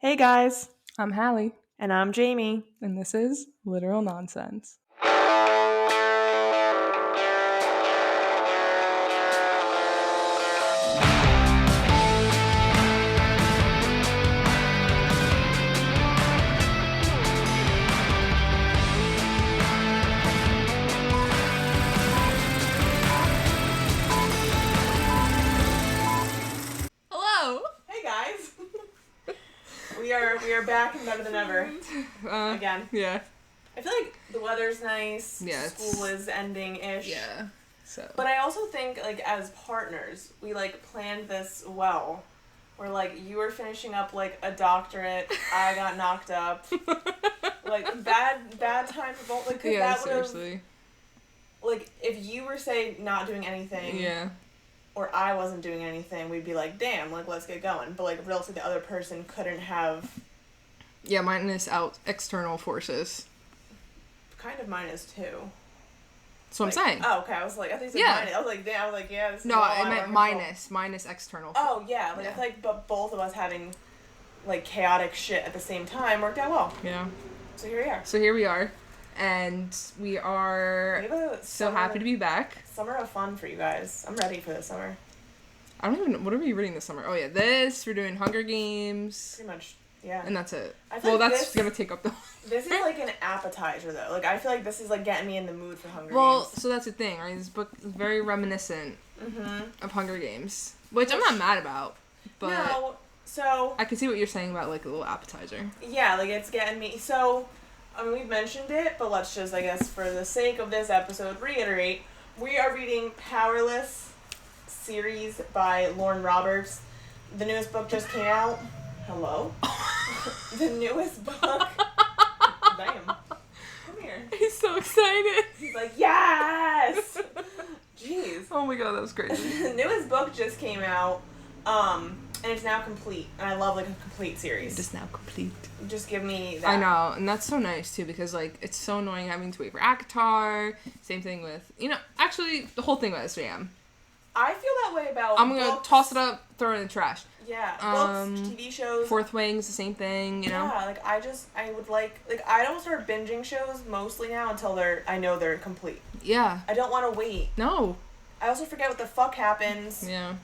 Hey guys, I'm Hallee, and I'm Jamie. and this is Literal Nonsense. Hello! Hey guys. we are back and better than ever. Again. Yeah. I feel like the weather's nice. Yeah, School is ending-ish. Yeah. So. But I also think, like, as partners, we, like, planned this well. Where, like, you were finishing up, like, a doctorate, I got knocked up. Like, bad time for both. Like, 'cause Yeah, that would've, seriously. like, if you were, say, not doing anything. Yeah. Or I wasn't doing anything, we'd be like, damn, like, let's get going. But, like, realistically, the other person couldn't have... Yeah, minus out external forces. Kind of minus two. That's what I'm saying. Oh, okay. I was like, I think it's minus. I was like, damn. I was like, yeah. This is No, all I out of meant our control. minus external. Oh yeah, like Yeah. I feel like, but both of us having like chaotic shit at the same time worked out well. Yeah. So here we are. So here we are, and we are so happy to be back. Summer of fun for you guys. I'm ready for this summer. I don't even know, what are we reading this summer? Oh yeah, we're doing Hunger Games. Pretty much, yeah. And that's it. I feel Well, like that's gonna take up the... This is like an appetizer, though. Like, I feel like this is, like, getting me in the mood for Hunger Well, Games. so that's the thing, right? This book is very reminiscent Mm-hmm. of Hunger Games, which I'm not mad about, but No, so... I can see what you're saying about, like, a little appetizer. Yeah, like, it's getting me... So, I mean, we've mentioned it, but let's just, I guess, for the sake of this episode, reiterate. We are reading Powerless series by Lauren Roberts. The newest book just came out. Hello? The newest book... Damn. Come here. He's so excited. He's like, yes! Jeez. Oh my god, that was crazy. The newest book just came out, and it's now complete. And I love, like, a complete series. Just now complete. Just give me that. I know, and that's so nice, too, because, like, it's so annoying having to wait for ACOTAR. Same thing with, actually, the whole thing about SJM. I feel that way about I'm gonna books. toss it up, throw it in the trash. Yeah, books, TV shows. Fourth Wing's the same thing, you know? Yeah, like, I would like, I don't start binging shows mostly now until I know they're complete. Yeah. I don't want to wait. No. I also forget what the fuck happens. Yeah.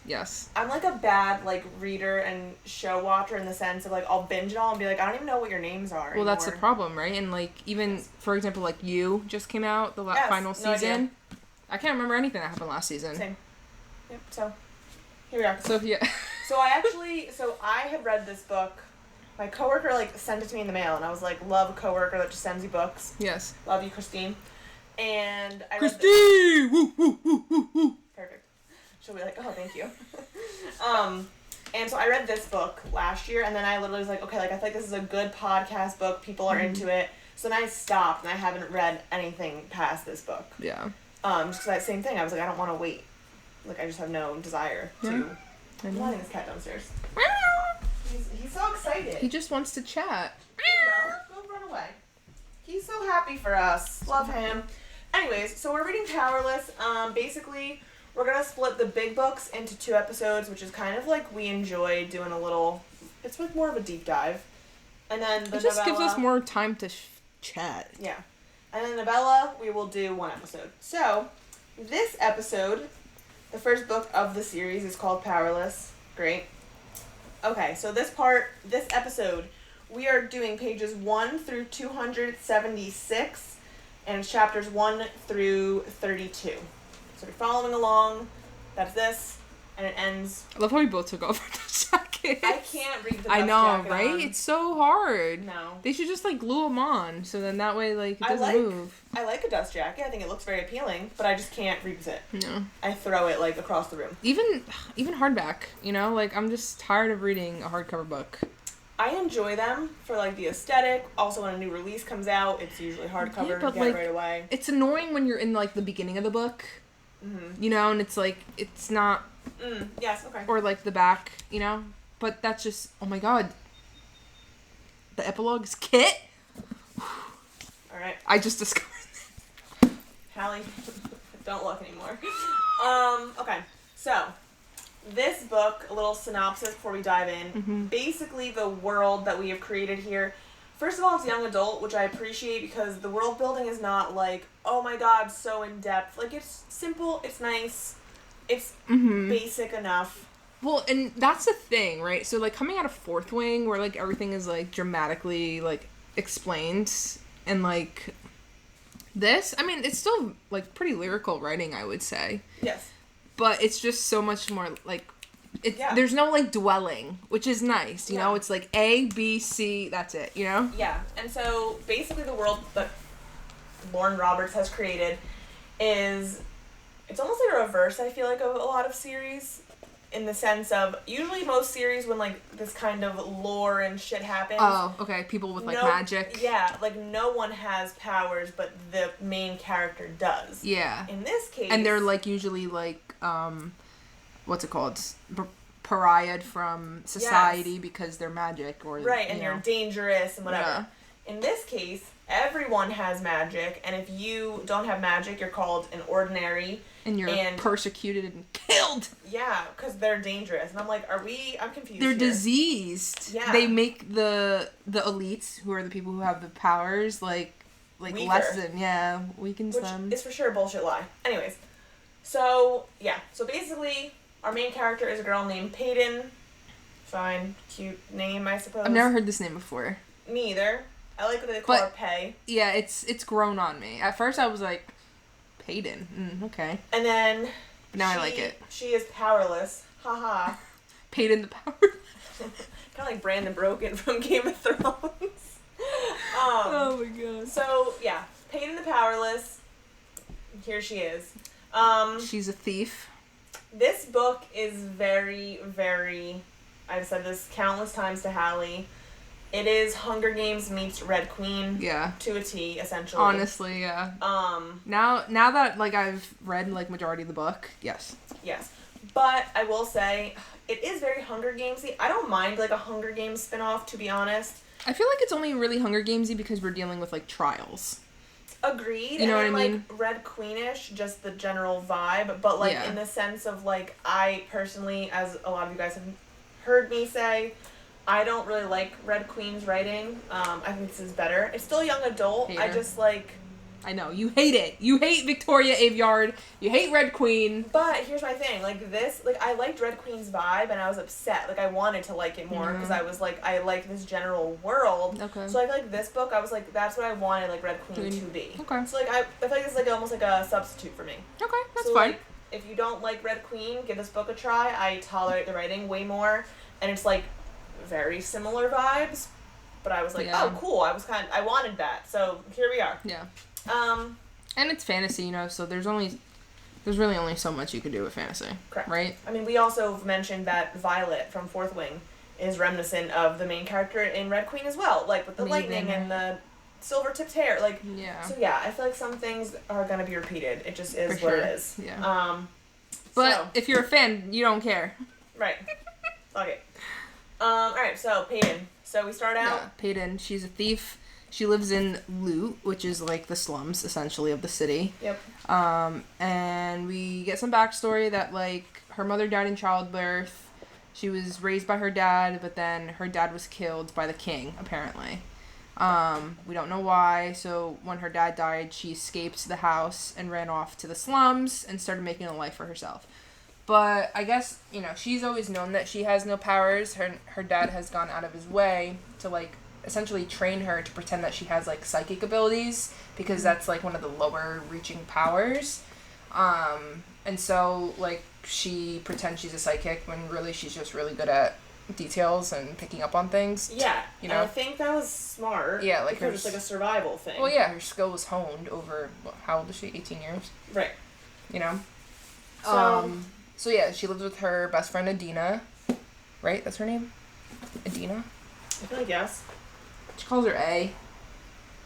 Yes. I'm, like, a bad, like, reader and show watcher in the sense of, like, I'll binge it all and be like, I don't even know what your names are Well, that's the anymore. problem, right? And, like, even, for example, like, You just came out, the final season. Idea. I can't remember anything that happened last season. Same. Yep, so, here we are. So, yeah. So I had read this book. My coworker, like, sent it to me in the mail, and I was like, love a coworker that just sends you books. Yes. Love you, Christine. And I Christine! read Woo, woo, woo, woo, woo. Perfect. She'll be like, oh, thank you. And so I read this book last year, and then I literally was like, okay, like, I feel like this is a good podcast book. People are into it. So then I stopped, and I haven't read anything past this book. Yeah. Just because that same thing, I was like, I don't want to wait. Like, I just have no desire to... I'm letting this cat downstairs. He's so excited. He just wants to chat. Go run away. He's so happy for us. Love him. Anyways, so we're reading Powerless. Basically, we're going to split the big books into 2 episodes, which is kind of like we enjoy doing a little... It's like more of a deep dive. And then the It just gives novella- us more time to chat. Yeah. And then novella, we will do 1 episode. So, this episode... The first book of the series is called Powerless. Great. Okay, so this episode, we are doing pages 1 through 276, and it's chapters 1 through 32. So if you're following along, that's this, and it ends... I love how we both took off our jackets. I can't read the dust I know, jacket right? on. It's so hard. No. They should just, like, glue them on, so then that way, like, it doesn't move. I like a dust jacket. I think it looks very appealing, but I just can't read with it. No. I throw it, like, across the room. Even hardback, like, I'm just tired of reading a hardcover book. I enjoy them for, like, the aesthetic. Also, when a new release comes out, it's usually hardcover. Yeah, but, get like, it right away. It's annoying when you're in, like, the beginning of the book, and it's, like, it's not... Yes, okay. Or, like, the back, But that's just... Oh, my God. The epilogue is Kit? Alright. I just discovered Hallee, don't look anymore. Okay. So, this book, a little synopsis before we dive in. Mm-hmm. Basically, the world that we have created here. First of all, it's young adult, which I appreciate because the world building is not like, oh my god, so in depth. Like, it's simple, it's nice, it's basic enough. Well, and that's the thing, right? So, like, coming out of Fourth Wing, where, like, everything is, like, dramatically, like, explained, and, like, this, I mean, it's still, like, pretty lyrical writing, I would say. Yes. But it's just so much more, like, there's no, like, dwelling, which is nice, you know? It's, like, A, B, C, that's it, you know? Yeah, and so, basically the world that Lauren Roberts has created is, it's almost like a reverse, I feel like, of a lot of series. In the sense of, usually most series when, like, this kind of lore and shit happens... Oh, okay. People with, like, magic. Yeah, like, no one has powers, but the main character does. Yeah. In this case... And they're, like, usually, like, what's it called? Pariahed from society because they're magic or... Right, and you're dangerous and whatever. Yeah. In this case, everyone has magic, and if you don't have magic, you're called an ordinary... And you're persecuted and killed. Yeah, because they're dangerous. And I'm like, I'm confused. They're diseased. Yeah. They make the elites, who are the people who have the powers, like weaker. lessen. Yeah, weakens them. It's for sure a bullshit lie. Anyways. So, yeah. So basically, our main character is a girl named Peyton. Fine. Cute name, I suppose. I've never heard this name before. Me either. I like what they call her Pay. Yeah, it's grown on me. At first I was like... Peyton. Okay. And then... But now I like it. She is powerless. Haha. Peyton the Powerless. Kind of like Brandon Broken from Game of Thrones. Oh my god. So, yeah. Peyton the Powerless. Here she is. She's a thief. This book is very, very... I've said this countless times to Hallee. It is Hunger Games meets Red Queen. Yeah. To a T, essentially. Honestly, yeah. Now that, like, I've read, like, majority of the book, yes. Yes. But I will say, it is very Hunger Gamesy. I don't mind, like, a Hunger Games spinoff, to be honest. I feel like it's only really Hunger Gamesy because we're dealing with, like, trials. Agreed. You know and what I mean? Like, Red Queenish, just the general vibe. But, like, in the sense of, like, I personally, as a lot of you guys have heard me say... I don't really like Red Queen's writing. I think this is better. It's still young adult. Hater. I just like... I know. You hate it. You hate Victoria Aveyard. You hate Red Queen. But here's my thing. Like, this... Like, I liked Red Queen's vibe, and I was upset. Like, I wanted to like it more, because I was like, I like this general world. Okay. So I feel like this book, I was like, that's what I wanted, like, Red Queen to be. Okay. So, like, I feel like it's, like, almost like a substitute for me. Okay, that's so, fine. Like, if you don't like Red Queen, give this book a try. I tolerate the writing way more. And it's, like... very similar vibes, but I was like, oh, cool. I wanted that. So here we are. Yeah. And it's fantasy, you know, so there's really only so much you can do with fantasy. Correct. Right? I mean, we also mentioned that Violet from Fourth Wing is reminiscent of the main character in Red Queen as well, like with the lightning and the silver-tipped hair. Like, yeah. So yeah, I feel like some things are gonna be repeated. It just is what it is. Yeah. But if you're a fan, you don't care. Right. Okay. Alright, so Peyton. So we start out... Yeah, Peyton. She's a thief. She lives in Loot, which is like the slums, essentially, of the city. Yep. And we get some backstory that, like, her mother died in childbirth. She was raised by her dad, but then her dad was killed by the king, apparently. We don't know why, so when her dad died, she escaped the house and ran off to the slums and started making a life for herself. But I guess, you know, she's always known that she has no powers. Her dad has gone out of his way to, like, essentially train her to pretend that she has, like, psychic abilities, because that's, like, one of the lower reaching powers. And so, like, she pretends she's a psychic when really she's just really good at details and picking up on things. Yeah, you know? And I think that was smart. Yeah, like, because it's like a survival thing. Well, yeah, her skill was honed over, how old is she? 18 years? Right. You know? So yeah, she lives with her best friend Adina. Right? That's her name? Adina? I feel like yes. She calls her A.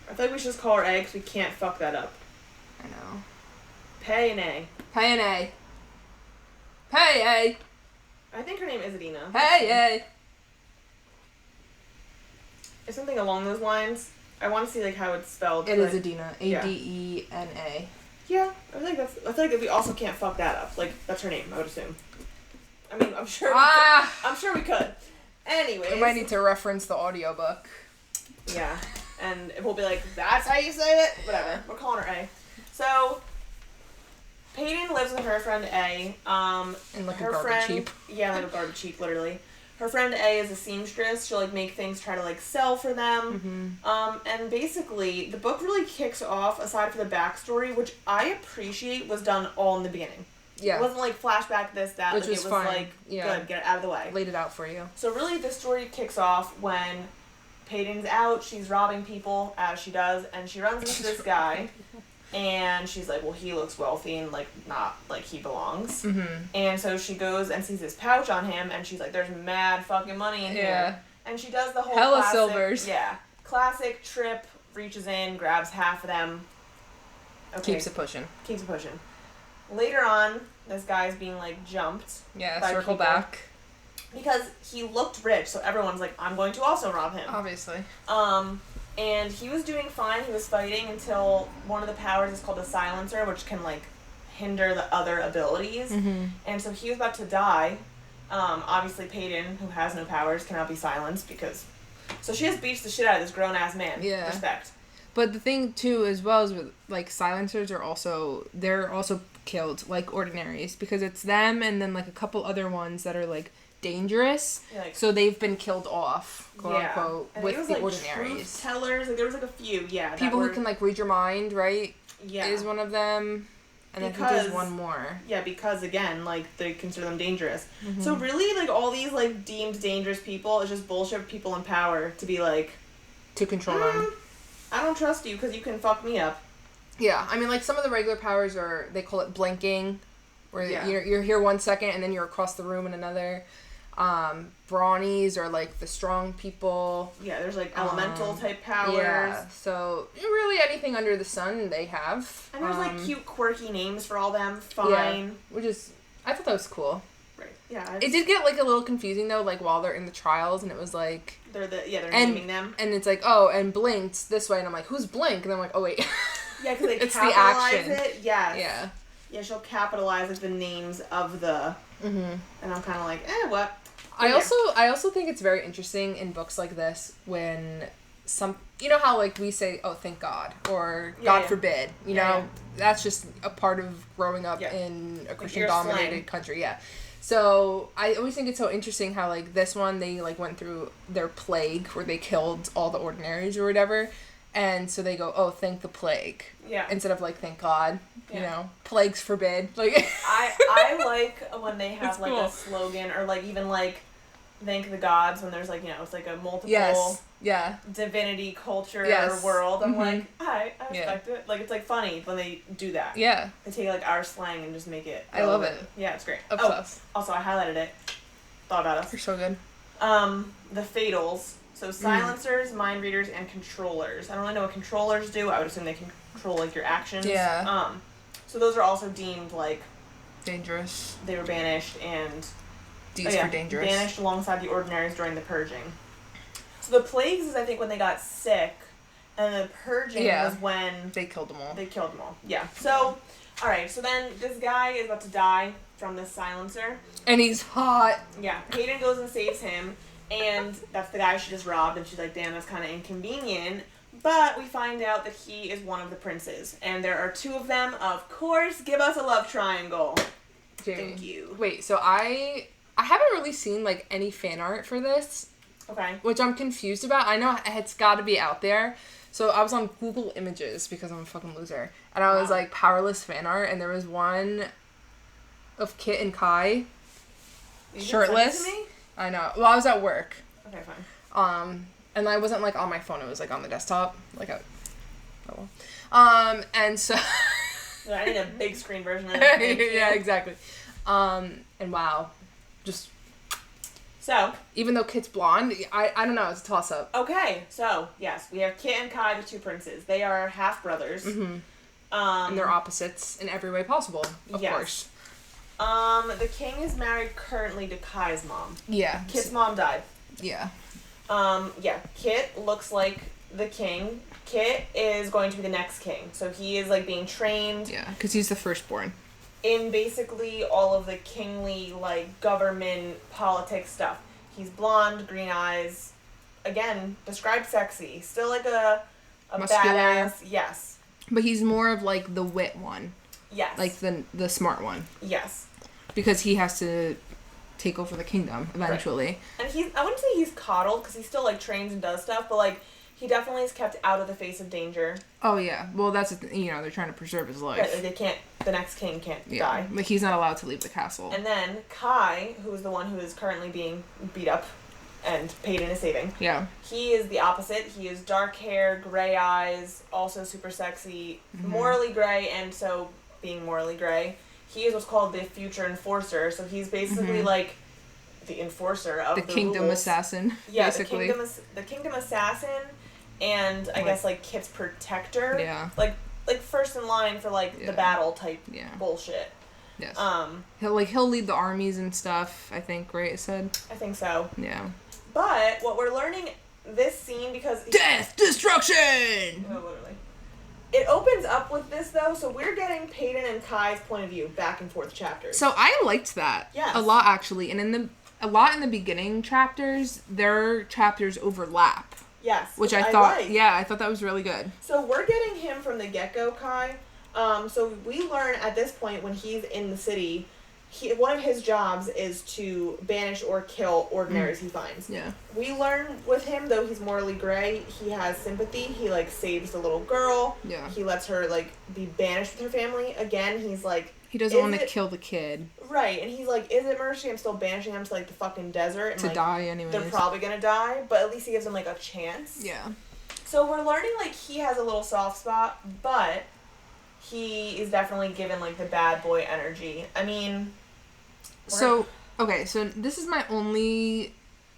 I feel like we should just call her A because we can't fuck that up. I know. Pay and A. Pay and A. Hey, A. I think her name is Adina. Hey, A. It's something along those lines. I want to see like how it's spelled. It is Adina. Adena. Yeah, I feel like we also can't fuck that up. Like, that's her name, I would assume. I mean, I'm sure we could. Anyways. We might need to reference the audiobook. Yeah. And we'll be like, that's how you say it? Whatever. We're calling her A. So, Peyton lives with her friend A. In like her a garbage friend, heap. Yeah, like a garbage heap, literally. Her friend A is a seamstress. She'll, like, make things, try to, like, sell for them. And basically, the book really kicks off, aside from the backstory, which I appreciate was done all in the beginning. Yeah. It wasn't, like, flashback, this, that. Which like, was it was fine. like, good, get it out of the way. Laid it out for you. So, really, the story kicks off when Peyton's out, she's robbing people, as she does, and she runs into this guy. And she's like, well, he looks wealthy and, like, not like he belongs. And so she goes and sees this pouch on him, and she's like, there's mad fucking money in here. And she does the whole hella classic, silvers. Yeah. Classic trip, reaches in, grabs half of them. Okay. Keeps it pushing. Later on, this guy's being, like, jumped. Yeah, by circle people back. Because he looked rich, so everyone's like, I'm going to also rob him. Obviously. And he was doing fine. He was fighting until one of the powers is called a silencer, which can, like, hinder the other abilities. And so he was about to die. Obviously, Peyton, who has no powers, cannot be silenced because... So she just beats the shit out of this grown-ass man. Yeah. Respect. But the thing, too, as well, is with, like, silencers are also... They're also killed, like ordinaries. Because it's them and then, like, a couple other ones that are, like... dangerous, like, so they've been killed off, quote unquote, and with was, the like, ordinaries. Truth tellers, like there was like a few, people who can like read your mind, right? Yeah, is one of them, and because, I think there's one more. Yeah, because again, like they consider them dangerous. So really, like all these like deemed dangerous people is just bullshit for people in power to be like to control them. I don't trust you because you can fuck me up. Yeah, I mean, like some of the regular powers are they call it blinking, where you're here 1 second and then you're across the room in another. Brawnies are like the strong people. Yeah, there's like elemental type powers. Yeah, so really anything under the sun they have. And there's like cute quirky names for all them. Fine. Yeah, which is, I thought that was cool. Right. Yeah. It did get like a little confusing though, like while they're in the trials, and it was like they're naming them. And it's like, oh, and blinked this way, and I'm like, who's Blink? And I'm like, oh wait. Yeah, because they it's capitalize the action. it. Yes. Yeah. Yeah, she'll capitalize like the names of the. And I'm kind of like, what? I also think it's very interesting in books like this when some, you know how like we say, oh, thank God, or God forbid, you know, that's just a part of growing up in a Christian dominated country. Yeah. So I always think it's so interesting how like this one, they like went through their plague where they killed all the ordinaries or whatever. And so they go, oh, thank the plague. Yeah. Instead of like, thank God, you know, plagues forbid. Like I like when they have like cool. a slogan or like even like thank the gods when there's like, you know, it's like a multiple divinity culture world. I'm like, I respect it. Like it's like funny when they do that. Yeah. They take like our slang and just make it relevant. I love it. Yeah, it's great. Obsessed. Oh, also I highlighted it. Thought about us. You're so good. The fatals. So silencers, mind readers, and controllers. I don't really know what controllers do. I would assume they can control like your actions. Yeah. So those are also deemed like dangerous. They were banished and D's for dangerous. Banished alongside the ordinaries during the purging. So the plagues is I think when they got sick, and the purging was when they killed them all. Yeah. So, all right. So then this guy is about to die from this silencer, and he's hot. Yeah. Peyton goes and saves him. And that's the guy she just robbed, and she's like, damn, that's kind of inconvenient. But we find out that he is one of the princes. And there are two of them. Of course, give us a love triangle. Jamie. Thank you. Wait, so I haven't really seen, like, any fan art for this. Okay. Which I'm confused about. I know it's got to be out there. So I was on Google Images, because I'm a fucking loser. And I was like, Powerless fan art, and there was one of Kit and Kai. Shirtless. Send it to me? I know. Well, I was at work. Okay, fine. And I wasn't, like, on my phone. It was, like, on the desktop. Like, oh, well. And so... I need a big screen version of it. Yeah, exactly. And wow. Just... So... Even though Kit's blonde, I don't know. It's a toss-up. Okay. So, yes. We have Kit and Kai, the two princes. They are half-brothers. Mm-hmm. And they're opposites in every way possible, of course. The king is married currently to Kai's mom. Yeah. Kit's mom died. Yeah. Kit looks like the king. Kit is going to be the next king. So he is, like, being trained. Yeah, because he's the firstborn. in basically all of the kingly, like, government politics stuff. He's blonde, green eyes. Again, described sexy. Still like a muscular. Badass. Yes. But he's more of like the wit one. Yes. Like the smart one. Yes. Because he has to take over the kingdom eventually. Right. And I wouldn't say he's coddled because he still like trains and does stuff, but like he definitely is kept out of the face of danger. Oh yeah. Well, that's they're trying to preserve his life. Right, like the next king can't die. Like he's not allowed to leave the castle. And then Kai, who is the one who is currently being beat up and Peyton is saving. Yeah. He is the opposite. He is dark hair, gray eyes, also super sexy, morally gray, and so being morally gray. He is what's called the future enforcer, so he's basically like the enforcer of the kingdom rules. Assassin. Yeah, basically. the kingdom assassin, and I guess like Kit's protector. Yeah. Like first in line for like the battle type bullshit. Yes. He'll lead the armies and stuff, I think, right? It said. I think so. Yeah. But what we're learning this scene because death, destruction. No, literally. It opens up with this though, so we're getting Peyton and Kai's point of view back and forth chapters. So I liked that a lot actually, and in the beginning chapters, their chapters overlap. Yes, which I thought I thought that was really good. So we're getting him from the get-go, Kai. So we learn at this point when he's in the city, one of his jobs is to banish or kill ordinaries he finds. Yeah. We learn with him, though he's morally gray, he has sympathy. He, like, saves the little girl. Yeah. He lets her, like, be banished with her family. Again, he's like... He doesn't want to kill the kid. Right, and he's like, is it mercy? I'm still banishing them to, like, the fucking desert. And, to like, die anyways. They're probably gonna die, but at least he gives them, like, a chance. Yeah. So we're learning, like, he has a little soft spot, but he is definitely given, like, the bad boy energy. I mean... So this is my only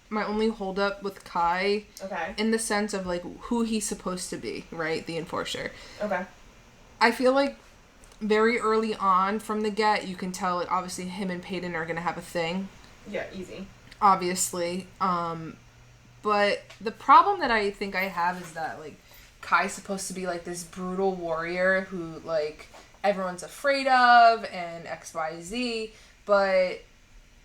hold up with Kai. Okay. In the sense of, like, who he's supposed to be, right? The enforcer. Okay. I feel like very early on from the get, you can tell, like, obviously him and Peyton are going to have a thing. Yeah, easy. Obviously. But the problem that I think I have is that, like, Kai's supposed to be, like, this brutal warrior who, like, everyone's afraid of and X, Y, Z. But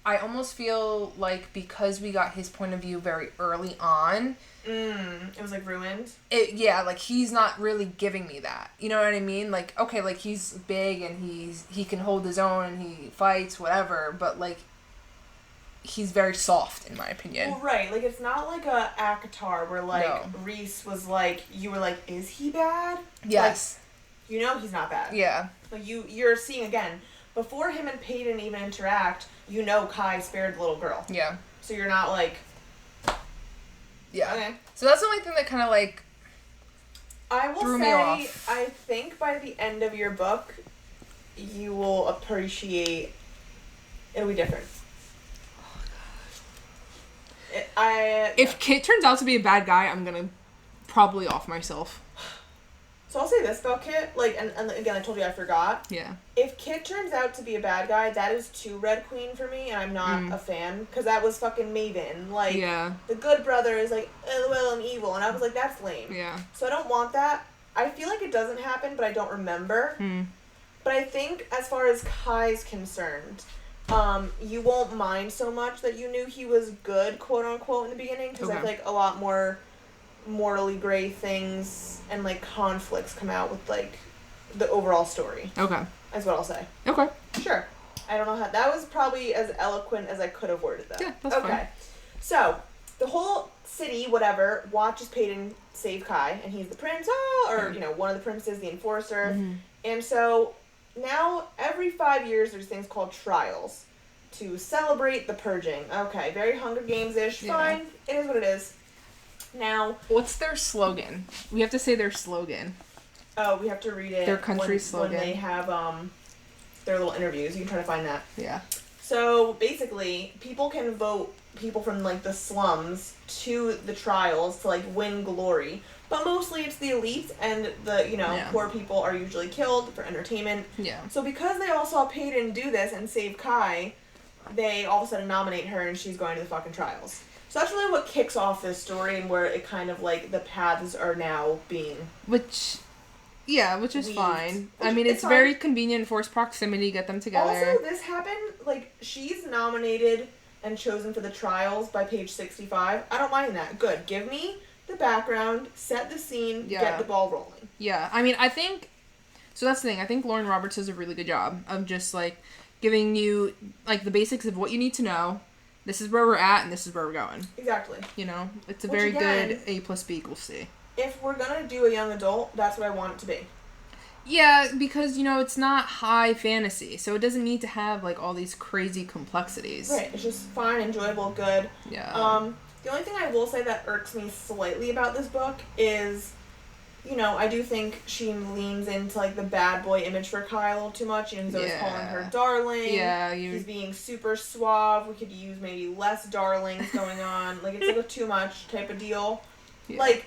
I almost feel like because we got his point of view very early on... it was, like, ruined? Like, he's not really giving me that. You know what I mean? Like, okay, like, he's big and he can hold his own and he fights, whatever. But, like, he's very soft, in my opinion. Well, right. Like, it's not like a Akatar where, like, Reese was like... You were like, is he bad? Yes. Like, you know he's not bad. Yeah. Like, you're seeing, again... Before him and Peyton even interact, you know Kai spared the little girl. Yeah. So you're not like... Yeah. Okay. So that's the only thing that kind of, like, I will threw say, me off. I think by the end of your book, you will appreciate... It'll be different. If Kit turns out to be a bad guy, I'm gonna probably off myself. So I'll say this about Kit, like, and again, I told you I forgot. Yeah. If Kit turns out to be a bad guy, that is too Red Queen for me, and I'm not a fan, because that was fucking Maven. Like, the good brother is like, well, I'm evil, and I was like, that's lame. Yeah. So I don't want that. I feel like it doesn't happen, but I don't remember. But I think, as far as Kai's concerned, you won't mind so much that you knew he was good, quote unquote, in the beginning, because I feel like a lot more morally gray things and, like, conflicts come out with, like, the overall story. Okay. That's what I'll say. Okay. Sure. I don't know how... That was probably as eloquent as I could have worded that. Yeah, that's fine. Okay. So, the whole city, whatever, watches Peyton save Kai, and he's the prince, or, you know, one of the princes, the enforcer. And so, now, every 5 years, there's things called trials to celebrate the purging. Okay, very Hunger Games-ish. Fine. It is what it is. Now... What's their slogan? We have to say their slogan. Oh, we have to read it. Their country slogan. When they have their little interviews. You can try to find that. Yeah. So, basically, people can vote people from, like, the slums to the trials to, like, win glory. But mostly it's the elites and the, you know, poor people are usually killed for entertainment. Yeah. So, because they all saw Peyton do this and save Kai, they all of a sudden nominate her and she's going to the fucking trials. So that's really what kicks off this story and where it kind of, like, the paths are now being... Which Yeah, which is weaved. fine. Which I mean, is it's fine. very convenient, forced proximity, get them together. Also, this happened, like, she's nominated and chosen for the trials by page 65. I don't mind that. Good. Give me the background, set the scene, get the ball rolling. Yeah, I mean, I think... So that's the thing. I think Lauren Roberts does a really good job of just, like, giving you, like, the basics of what you need to know. This is where we're at, and this is where we're going. Exactly. You know? It's a Which, very again, good A plus B equals C. If we're gonna do a young adult, that's what I want it to be. Yeah, because, you know, it's not high fantasy, so it doesn't need to have, like, all these crazy complexities. Right. It's just fine, enjoyable, good. Yeah. The only thing I will say that irks me slightly about this book is, you know, I do think she leans into, like, the bad boy image for Kyle a little too much. You know, he's always calling her darling. Yeah. He's being super suave. We could use maybe less darlings going on. Like, it's like a too much type of deal. Yeah. Like,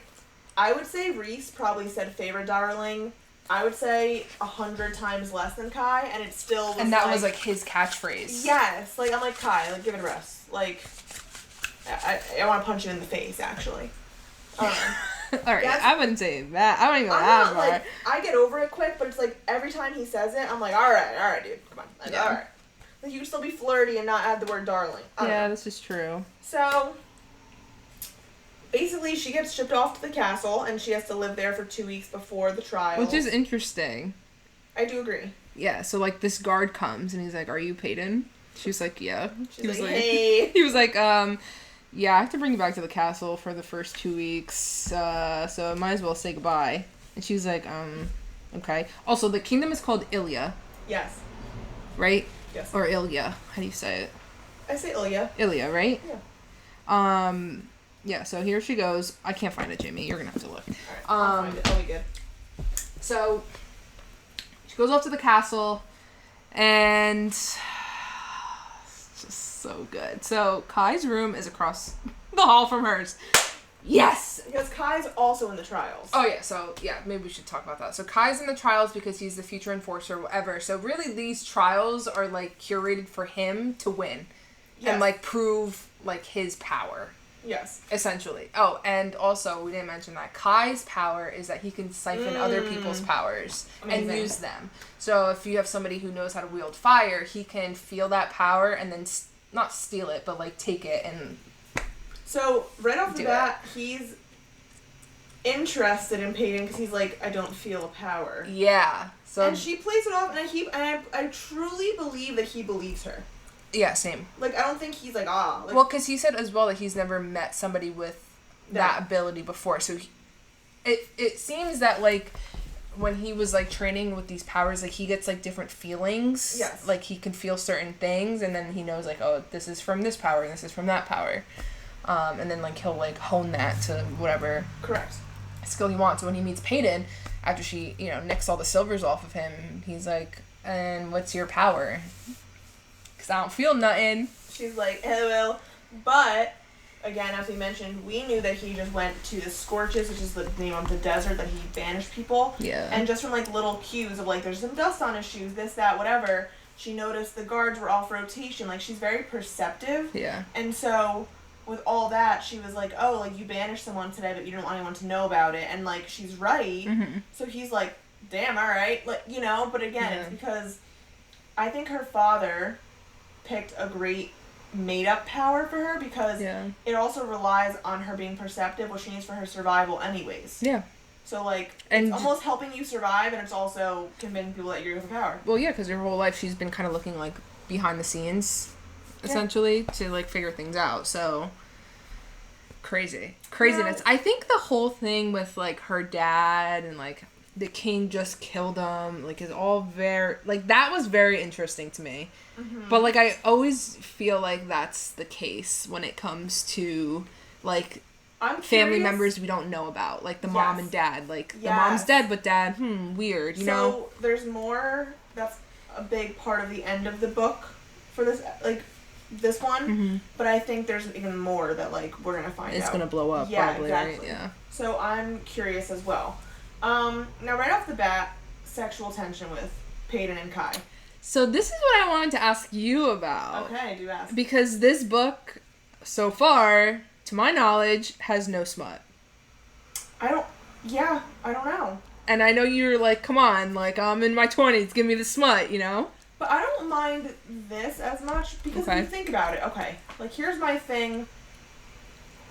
I would say Reese probably said favorite darling. I would say 100 times less than Kai, and it still was, and that was, like, his catchphrase. Yes. Like, I'm like, Kai, like, give it a rest. Like... I want to punch you in the face, actually. Alright, I wouldn't say that. I don't even know that far. Like, I get over it quick, but it's like every time he says it, I'm like, alright, dude, come on. Like, alright. Like, you can still be flirty and not add the word darling. Yeah, this is true. So, basically, she gets shipped off to the castle, and she has to live there for 2 weeks before the trial. Which is interesting. I do agree. Yeah, so, like, this guard comes, and he's like, are you Peyton? She's like, yeah. She's like, hey. He was like, yeah, I have to bring you back to the castle for the first 2 weeks, so I might as well say goodbye. And she was like, okay. Also, the kingdom is called Ilya. Yes. Right? Yes. Or Ilya. How do you say it? I say Ilya. Ilya, right? Yeah. Yeah, so here she goes. I can't find it, Jamie. You're gonna have to look. Alright, I'll find it. I'll be good. So, she goes off to the castle, and... so good. So, Kai's room is across the hall from hers. Yes! Because Kai's also in the trials. Oh, yeah. So, yeah, maybe we should talk about that. So, Kai's in the trials because he's the future enforcer or whatever. So, really, these trials are, like, curated for him to win. Yes. And, like, prove, like, his power. Yes. Essentially. Oh, and also, we didn't mention that Kai's power is that he can siphon other people's powers and use them. So, if you have somebody who knows how to wield fire, he can feel that power and then... not steal it, but, like, take it and... So, right off the bat, he's interested in Peyton because he's like, I don't feel a power. Yeah. So and she plays it off, and I truly believe that he believes her. Yeah, same. Like, I don't think he's like, ah. Like, well, because he said as well that he's never met somebody with that ability before. So, it seems that, like... when he was, like, training with these powers, like, he gets, like, different feelings. Yes. Like, he can feel certain things, and then he knows, like, oh, this is from this power, and this is from that power. And then, like, he'll, like, hone that to whatever... correct. ...skill he wants. So when he meets Peyton, after she, you know, nicks all the silvers off of him, he's like, and what's your power? Because I don't feel nothing. She's like, hello. But... again, as we mentioned, we knew that he just went to the Scorches, which is the name of the desert that he banished people. Yeah. And just from, like, little cues of, like, there's some dust on his shoes, this, that, whatever, she noticed the guards were off rotation. Like, she's very perceptive. Yeah. And so, with all that, she was like, oh, like, you banished someone today, but you don't want anyone to know about it. And, like, she's right. Mm-hmm. So he's like, damn, all right. Like, you know, but again, it's because I think her father picked a great... made-up power for her because it also relies on her being perceptive, which she needs for her survival anyways. Yeah. So, like, it's almost helping you survive, and it's also convincing people that you're with power. Well, yeah, because her whole life she's been kind of looking, like, behind the scenes, essentially, to, like, figure things out. So, craziness. I think the whole thing with, like, her dad and, like, the king just killed him, like, is all very... like, that was very interesting to me. Mm-hmm. But, like, I always feel like that's the case when it comes to, like, family members we don't know about. Like, the mom and dad. Like, the mom's dead, but dad, weird, you know? So, there's more... that's a big part of the end of the book for this, like, this one. Mm-hmm. But I think there's even more that, like, we're gonna find out. It's gonna blow up, probably, exactly. Right? Yeah. So, I'm curious as well. Now, right off the bat, sexual tension with Peyton and Kai. So this is what I wanted to ask you about. Okay, do ask. Because this book, so far, to my knowledge, has no smut. I don't know. And I know you're like, come on, like, I'm in my 20s, give me the smut, you know? But I don't mind this as much because if you think about it, okay, like, here's my thing.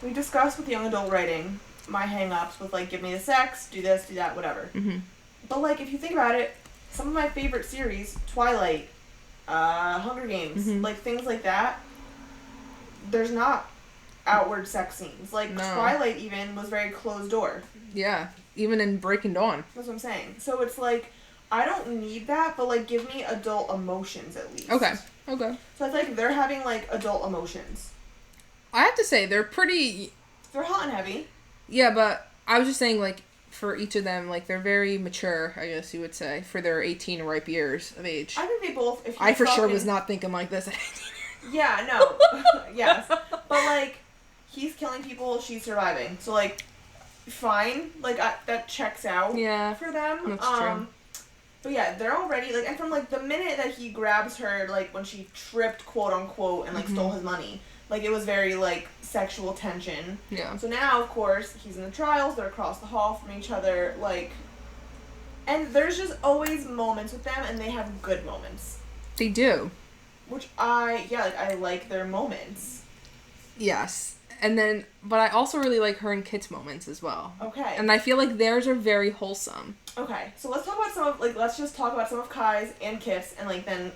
We discussed with young adult writing my hang-ups with, like, give me the sex, do this, do that, whatever. Mm-hmm. But, like, if you think about it, some of my favorite series, Twilight, Hunger Games, like, things like that, there's not outward sex scenes. Like, Twilight even was very closed door. Yeah, even in Breaking Dawn. That's what I'm saying. So it's like, I don't need that, but, like, give me adult emotions at least. Okay. So I feel like they're having, like, adult emotions. I have to say, they're hot and heavy. Yeah, but I was just saying, like, for each of them, like, they're very mature, I guess you would say, for their 18 ripe years of age. I think they both... I for sure was not thinking like this at 18 years. Yeah, no. Yes. But, like, he's killing people, she's surviving. So, like, fine. Like, that checks out for them. That's true. But, yeah, they're already, like, and from, like, the minute that he grabs her, like, when she tripped, quote-unquote, and, like, stole his money, like, it was very, like, sexual tension. Yeah. So now, of course, he's in the trials, they're across the hall from each other, like, and there's just always moments with them, and they have good moments. They do. Which I like their moments. Yes. And then, but I also really like her and Kit's moments as well. Okay. And I feel like theirs are very wholesome. Okay, so let's just talk about some of Kai's and Kit's, and, like, then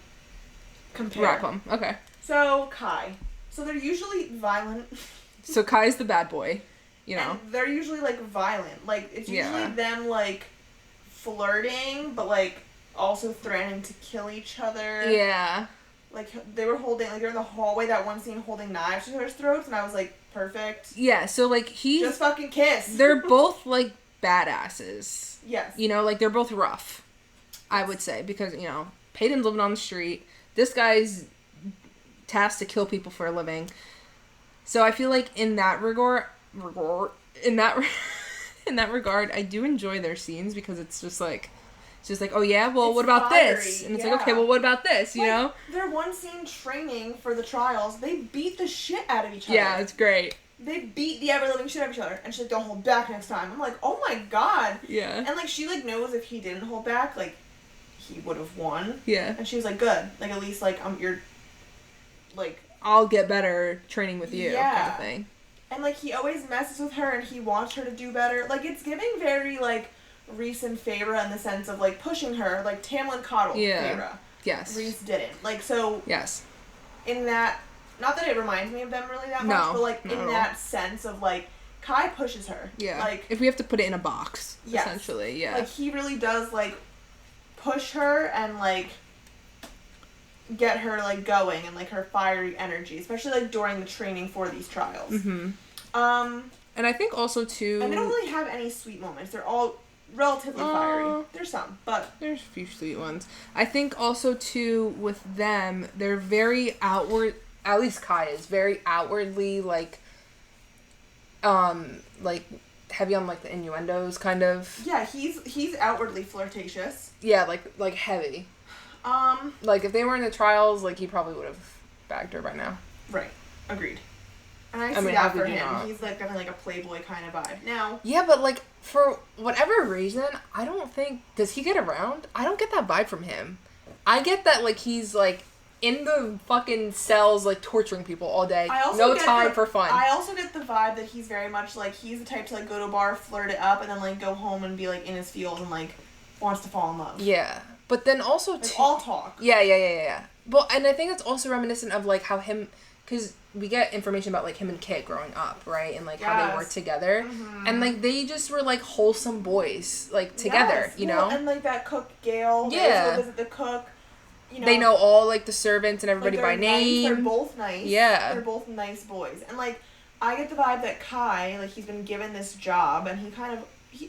compare. Wrap them. Okay. So, Kai. So they're usually violent. So Kai's the bad boy, you know. And they're usually, like, violent. Like, it's usually them, like, flirting, but, like, also threatening to kill each other. Yeah. Like, they were holding, like, they're in the hallway, that one scene holding knives to their throats, and I was like, perfect. Yeah, so, like, just fucking kiss. They're both, like, badasses. Yes. You know, like, they're both rough, I would say, because, you know, Peyton's living on the street. This guy's tasked to kill people for a living. So I feel like in that regard, in that regard, I do enjoy their scenes because it's just like, oh yeah, well, what about fiery, this? And it's like, okay, well, what about this? You know? Their one scene training for the trials, they beat the shit out of each other. Yeah, it's great. They beat the ever-living shit out of each other. And she's like, don't hold back next time. I'm like, oh my god. Yeah. And, like, she, like, knows if he didn't hold back, like, he would have won. Yeah. And she was like, good. Like, at least, like, you're, like... I'll get better training with you, kind of thing. And, like, he always messes with her and he wants her to do better. Like, it's giving very, like, Reese and Feyre in the sense of, like, pushing her. Like, Tamlin coddled Feyre. Yes. Reese didn't. Like, so... Yes. In that... Not that it reminds me of them really that much, but, like, in that sense of, like, Kai pushes her. Yeah. Like... If we have to put it in a box, essentially, yeah. Like, he really does, like, push her and, like... get her, like, going and, like, her fiery energy, especially, like, during the training for these trials. Mm-hmm. And I think also, too... And they don't really have any sweet moments. They're all relatively fiery. There's some, but... There's a few sweet ones. I think also, too, with them, they're very outward... At least Kai is very outwardly, like, heavy on, like, the innuendos, kind of. Yeah, he's outwardly flirtatious. Yeah, like, heavy. Like, if they were in the trials, like, he probably would have bagged her by now. Right. Agreed. And I see that for him. He's, like, definitely, like, a playboy kind of vibe. Now... Yeah, but, like, for whatever reason, I don't think... Does he get around? I don't get that vibe from him. I get that, like, he's, like, in the fucking cells, like, torturing people all day. No time for fun. I also get the vibe that he's very much, like, he's the type to, like, go to a bar, flirt it up, and then, like, go home and be, like, in his field and, like, wants to fall in love. Yeah. But then also, like, all talk. Yeah. But, and I think it's also reminiscent of, like, how him... Because we get information about, like, him and Kit growing up, right? And, like, how they worked together. Mm-hmm. And, like, they just were, like, wholesome boys, like, together, you know? And, like, that cook, Gail. Yeah. Go visit the cook. You know, they know all, like, the servants and everybody by name. Nice. They're both nice. Yeah. They're both nice boys. And, like, I get the vibe that Kai, like, he's been given this job, and he kind of...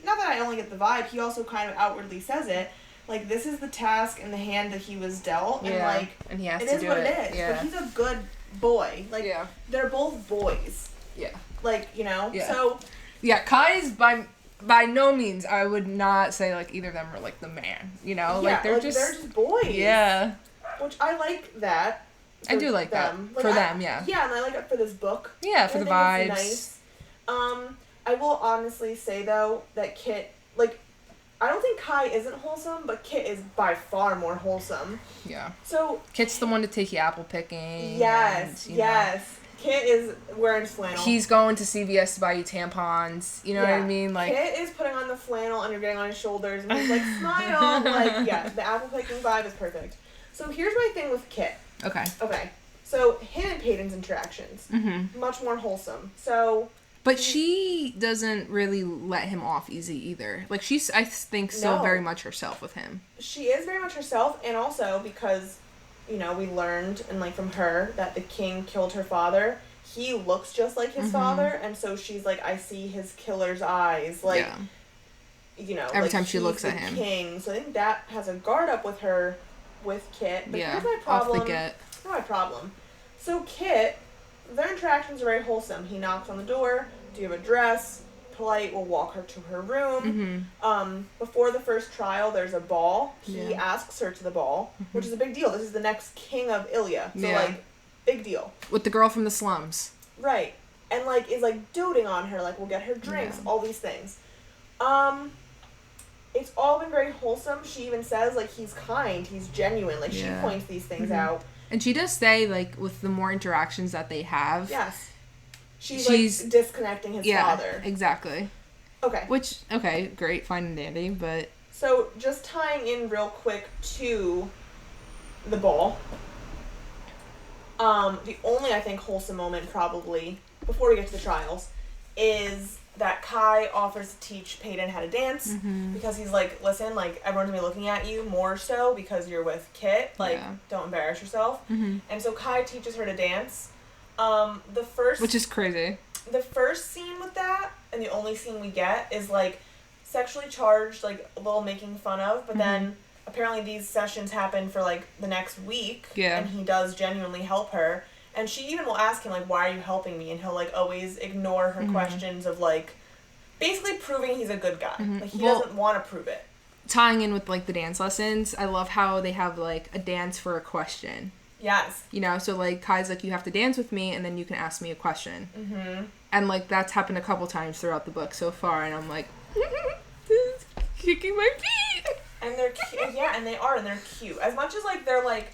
not that I only get the vibe, he also kind of outwardly says it. Like, this is the task and the hand that he was dealt, and, like, and he has it to is do what it. it is. Yeah. But he's a good boy. Like, they're both boys. Yeah. Like, you know? Yeah. So... Yeah, Kai's by no means, I would not say, like, either of them are, like, the man, you know? Yeah, like, they're just boys. Yeah. Which I like that. I do like them. That. Like, for them, yeah. Yeah, and I like it for this book. Yeah, for the vibes. It's nice. I will honestly say, though, that Kit, like, I don't think Kai isn't wholesome, but Kit is by far more wholesome. Yeah. So Kit's the one to take you apple picking. Yes, and, yes. Kit is wearing flannel. He's going to CVS to buy you tampons. You know what I mean? Like, Kit is putting on the flannel and you're getting on his shoulders and he's like, smile! Like, yeah, the apple picking vibe is perfect. So here's my thing with Kit. Okay. So him and Peyton's interactions, much more wholesome. So... But she doesn't really let him off easy either. Like, she's, I think, still very much herself with him. She is very much herself, and also because... You know, we learned, and like from her, that the king killed her father. He looks just like his father, and so she's like, I see his killer's eyes. Like, you know, every like, time she looks at him. King. So I think that has a guard up with her, with Kit. But here's my Off problem. the get. Here's my problem. So Kit, their interactions are very wholesome. He knocks on the door. Do you have a dress? Polite will walk her to her room. Before the first trial, there's a ball. He asks her to the ball, which is a big deal. This is the next king of Ilya. So, like, big deal. With the girl from the slums. Right. And, like, is, like, doting on her. Like, we'll get her drinks. All these things. It's all been very wholesome. She even says, like, he's kind. He's genuine. Like, she points these things out. And she does say, like, with the more interactions that they have... Yes. She's like, disconnecting his father. Exactly. Okay. Which, great, fine and dandy, but... So, just tying in real quick to the ball. The only, I think, wholesome moment, probably, before we get to the trials, is that Kai offers to teach Peyton how to dance, because he's like, listen, like, everyone's gonna be looking at you more so because you're with Kit. Like, don't embarrass yourself. And so Kai teaches her to dance. Which is crazy. The first scene with that, and the only scene we get, is, like, sexually charged, like, a little making fun of, but then apparently these sessions happen for, like, the next week, and he does genuinely help her, and she even will ask him, like, why are you helping me, and he'll, like, always ignore her questions of, like, basically proving he's a good guy. Like, he doesn't want to prove it. Tying in with, like, the dance lessons, I love how they have, like, a dance for a question. Yes. You know, so, like, Kai's like, you have to dance with me, and then you can ask me a question. And, like, that's happened a couple times throughout the book so far, and I'm like, this is kicking my feet. And they're cute. And they are, and they're cute. As much as, like, they're, like,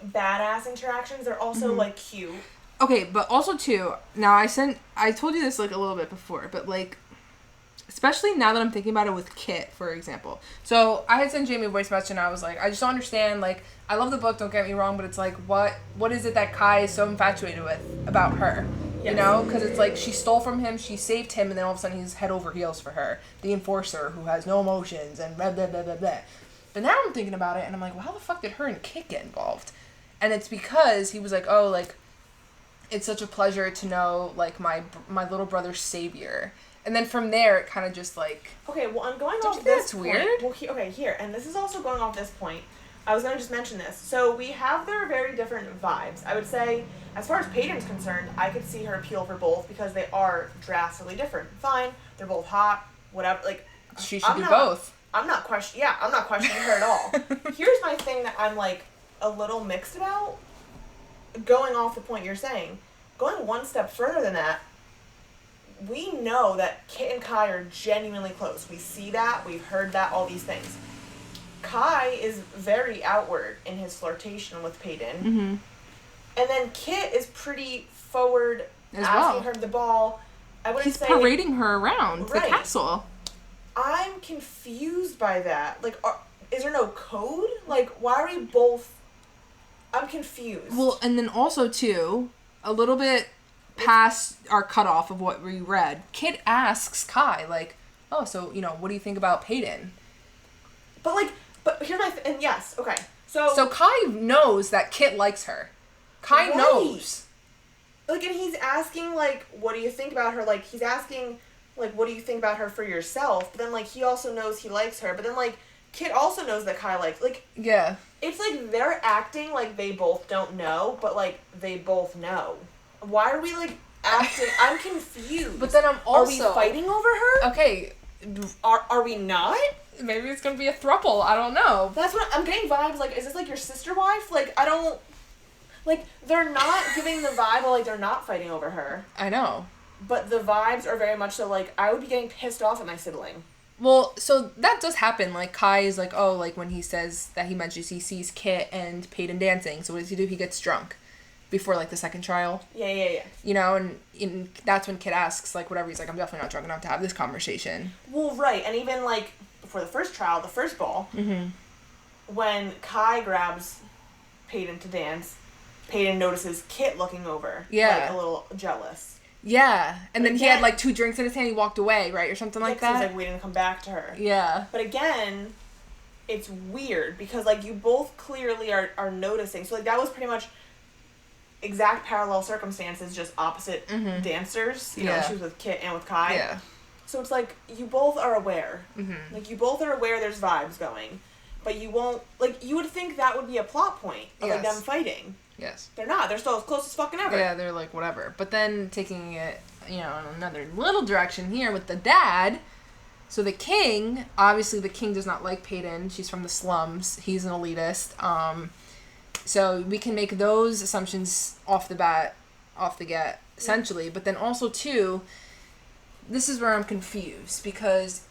badass interactions, they're also, like, cute. Okay, but also, too, now I told you this, like, a little bit before, but, like, especially now that I'm thinking about it with Kit, for example. So, I had sent Jamie a voice message, and I was like, I just don't understand, like, I love the book, don't get me wrong, but it's like, what is it that Kai is so infatuated with about her? Yes. You know? Because it's like, she stole from him, she saved him, and then all of a sudden he's head over heels for her. The enforcer who has no emotions, and blah, blah, blah, blah, blah. But now I'm thinking about it, and I'm like, well, how the fuck did her and Kit get involved? And it's because he was like, oh, like, it's such a pleasure to know, like, my little brother's savior. And then from there, it kind of just, like... Okay, well, I'm going off this point. Weird? Well, here, and this is also going off this point. I was going to just mention this. So we have their very different vibes. I would say, as far as Peyton's concerned, I could see her appeal for both because they are drastically different. Fine, they're both hot, whatever. Like, she should do both. I'm not questioning her at all. Here's my thing that I'm, like, a little mixed about. Going off the point you're saying, going one step further than that, we know that Kit and Kai are genuinely close. We see that, we've heard that, all these things. Kai is very outward in his flirtation with Peyton. And then Kit is pretty forward, asking her the ball. I wouldn't say... He's parading her around the castle. I'm confused by that. Like, is there no code? Like, why are we both... I'm confused. Well, and then also, too, a little bit past our cutoff of what we read, Kit asks Kai, like, oh, so, you know, what do you think about Peyton? But here's my... and yes, okay. So Kai knows that Kit likes her. Kai knows. Like, and he's asking, like, what do you think about her? Like, he's asking, like, what do you think about her for yourself? But then, like, he also knows he likes her. But then, like, Kit also knows that Kai likes... Like... Yeah. It's like they're acting like they both don't know, but, like, they both know. Why are we, like, acting... I'm confused. But then I'm also... Are we fighting over her? Okay. Are we not? Maybe it's gonna be a throuple. I don't know. That's what... I'm getting vibes, like, is this, like, your sister wife? Like, I don't... Like, they're not giving the vibe, like, they're not fighting over her. I know. But the vibes are very much so, like, I would be getting pissed off at my sibling. Well, so that does happen. Like, Kai is like, oh, like, when he says that he mentions he sees Kit and Peyton dancing. So what does he do? He gets drunk before, like, the second trial. Yeah. You know, and that's when Kit asks, like, whatever. He's like, I'm definitely not drunk enough to have this conversation. Well, right. And even, like, before the first trial, the first ball, when Kai grabs Peyton to dance, Peyton notices Kit looking over. Yeah. Like, a little jealous. Yeah. And but then again, he had, like, 2 drinks in his hand. He walked away, right? Or something like that. He's, like, waiting to come back to her. Yeah. But again, it's weird because, like, you both clearly are noticing. So, like, that was pretty much exact parallel circumstances, just opposite dancers. You know, she was with Kit and with Kai. Yeah. So it's like, you both are aware. Mm-hmm. Like, you both are aware there's vibes going. But you won't, like, you would think that would be a plot point of, like, them fighting. Yes. They're not. They're still as close as fucking ever. Yeah, they're like, whatever. But then taking it, you know, in another little direction here with the dad. So the king, obviously the king does not like Peyton. She's from the slums. He's an elitist. So we can make those assumptions off the get, essentially. But then also, too, this is where I'm confused. Because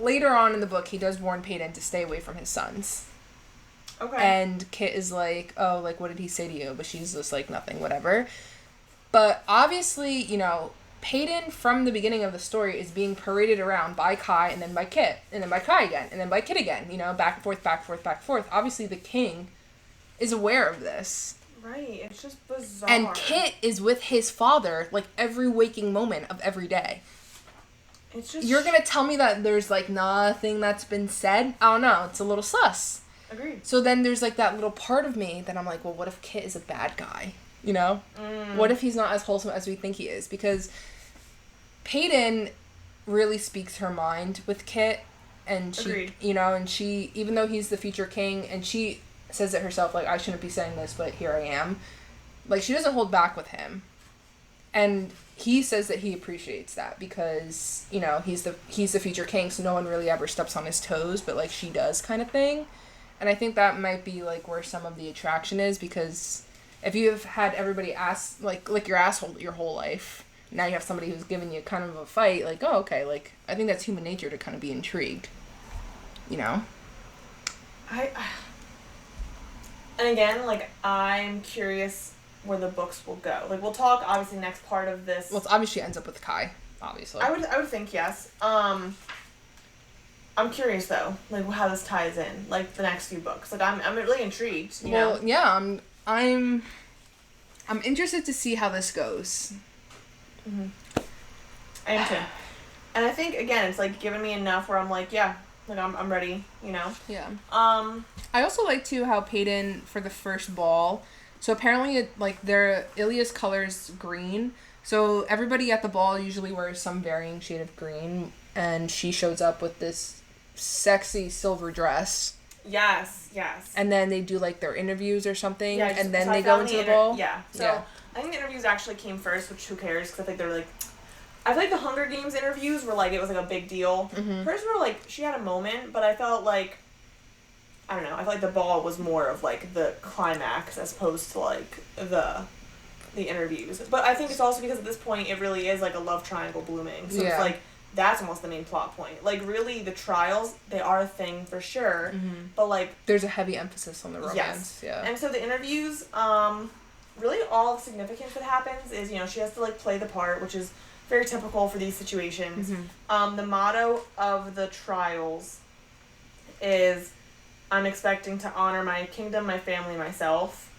later on in the book, he does warn Peyton to stay away from his sons. Okay. And Kit is like, oh, like, what did he say to you? But she's just like, nothing, whatever. But obviously, you know, Peyton, from the beginning of the story, is being paraded around by Kai, and then by Kit, and then by Kai again, and then by Kit again. You know, back and forth, back and forth, back and forth. Obviously, the king is aware of this. Right. It's just bizarre. And Kit is with his father, like, every waking moment of every day. It's just... You're gonna tell me that there's, like, nothing that's been said? I don't know. It's a little sus. Agreed. So then there's, like, that little part of me that I'm like, well, what if Kit is a bad guy? You know? What if he's not as wholesome as we think he is? Because Peyton really speaks her mind with Kit. And she, Agreed. you know, and she, even though he's the future king, and she says it herself, like, I shouldn't be saying this, but here I am. Like, she doesn't hold back with him. And he says that he appreciates that because, you know, he's the future king, so no one really ever steps on his toes, but, like, she does kind of thing. And I think that might be, like, where some of the attraction is, because if you've had everybody ask, like your asshole your whole life, now you have somebody who's giving you kind of a fight, like, oh, okay, like, I think that's human nature to kind of be intrigued. You know? And again, like, I'm curious where the books will go. Like, we'll talk, obviously, next part of this. Well, it obviously ends up with Kai, obviously. I would think, yes. I'm curious though, like how this ties in, like the next few books. Like I'm really intrigued. You know? Yeah, I'm interested to see how this goes. Mm-hmm. I am too, and I think again it's like giving me enough where I'm like, yeah, like I'm ready. You know. Yeah. I also like too how Peyton for the first ball. So apparently, Ilya's color's green. So everybody at the ball usually wears some varying shade of green, and she shows up with this sexy silver dress. Yes. And then they do, like, their interviews or something, and then so they go into the ball. Yeah. So I think the interviews actually came first, which who cares? Because I think they were like, I feel like the Hunger Games interviews were like, it was like a big deal. Mm-hmm. Hers were like, she had a moment, but I felt like, I don't know, I felt like the ball was more of like the climax as opposed to like the interviews. But I think it's also because at this point it really is like a love triangle blooming. So it's like, that's almost the main plot point. Like, really, the trials, they are a thing for sure, but, like... There's a heavy emphasis on the romance, yes. Yeah. And so the interviews, really all the significance that happens is, you know, she has to, like, play the part, which is very typical for these situations. Mm-hmm. The motto of the trials is, I'm expecting to honor my kingdom, my family, myself.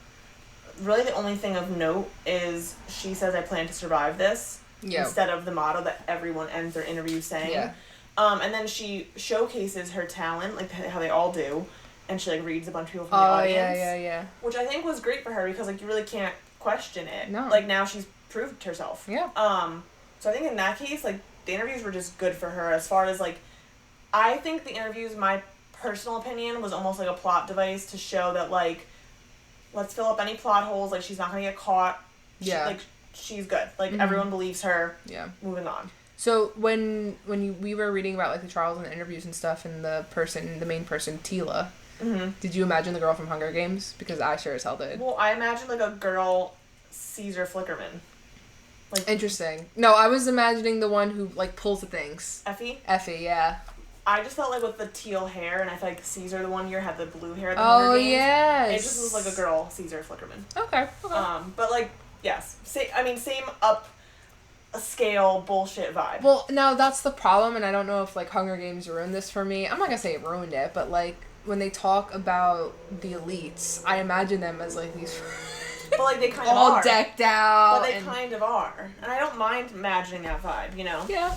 Really, the only thing of note is she says, I plan to survive this. Yeah. Instead of the motto that everyone ends their interview saying. Yeah. And then she showcases her talent, like how they all do, and she like reads a bunch of people from the audience. Yeah. Which I think was great for her because like you really can't question it. No. Like now she's proved herself. Yeah. So I think in that case, like the interviews were just good for her as far as like, I think the interviews, my personal opinion, was almost like a plot device to show that like, let's fill up any plot holes. Like she's not gonna get caught. Yeah. She's good. Like, everyone believes her. Yeah. Moving on. So, when we were reading about, like, the trials and the interviews and stuff, and the main person, Tila, did you imagine the girl from Hunger Games? Because I sure as hell did. Well, I imagined, like, a girl Caesar Flickerman. Like, interesting. No, I was imagining the one who, like, pulls the things. Effie? Effie, yeah. I just felt like with the teal hair, and I feel like Caesar the one year had the blue hair. Oh, yes. It just was like a girl Caesar Flickerman. Okay. But like, yes, same up a scale bullshit vibe. Well, now that's the problem, and I don't know if like Hunger Games ruined this for me. I'm not gonna say it ruined it, but like when they talk about the elites, I imagine them as like these. But like they kind of all are. decked out. But they kind of are, and I don't mind imagining that vibe, you know. Yeah.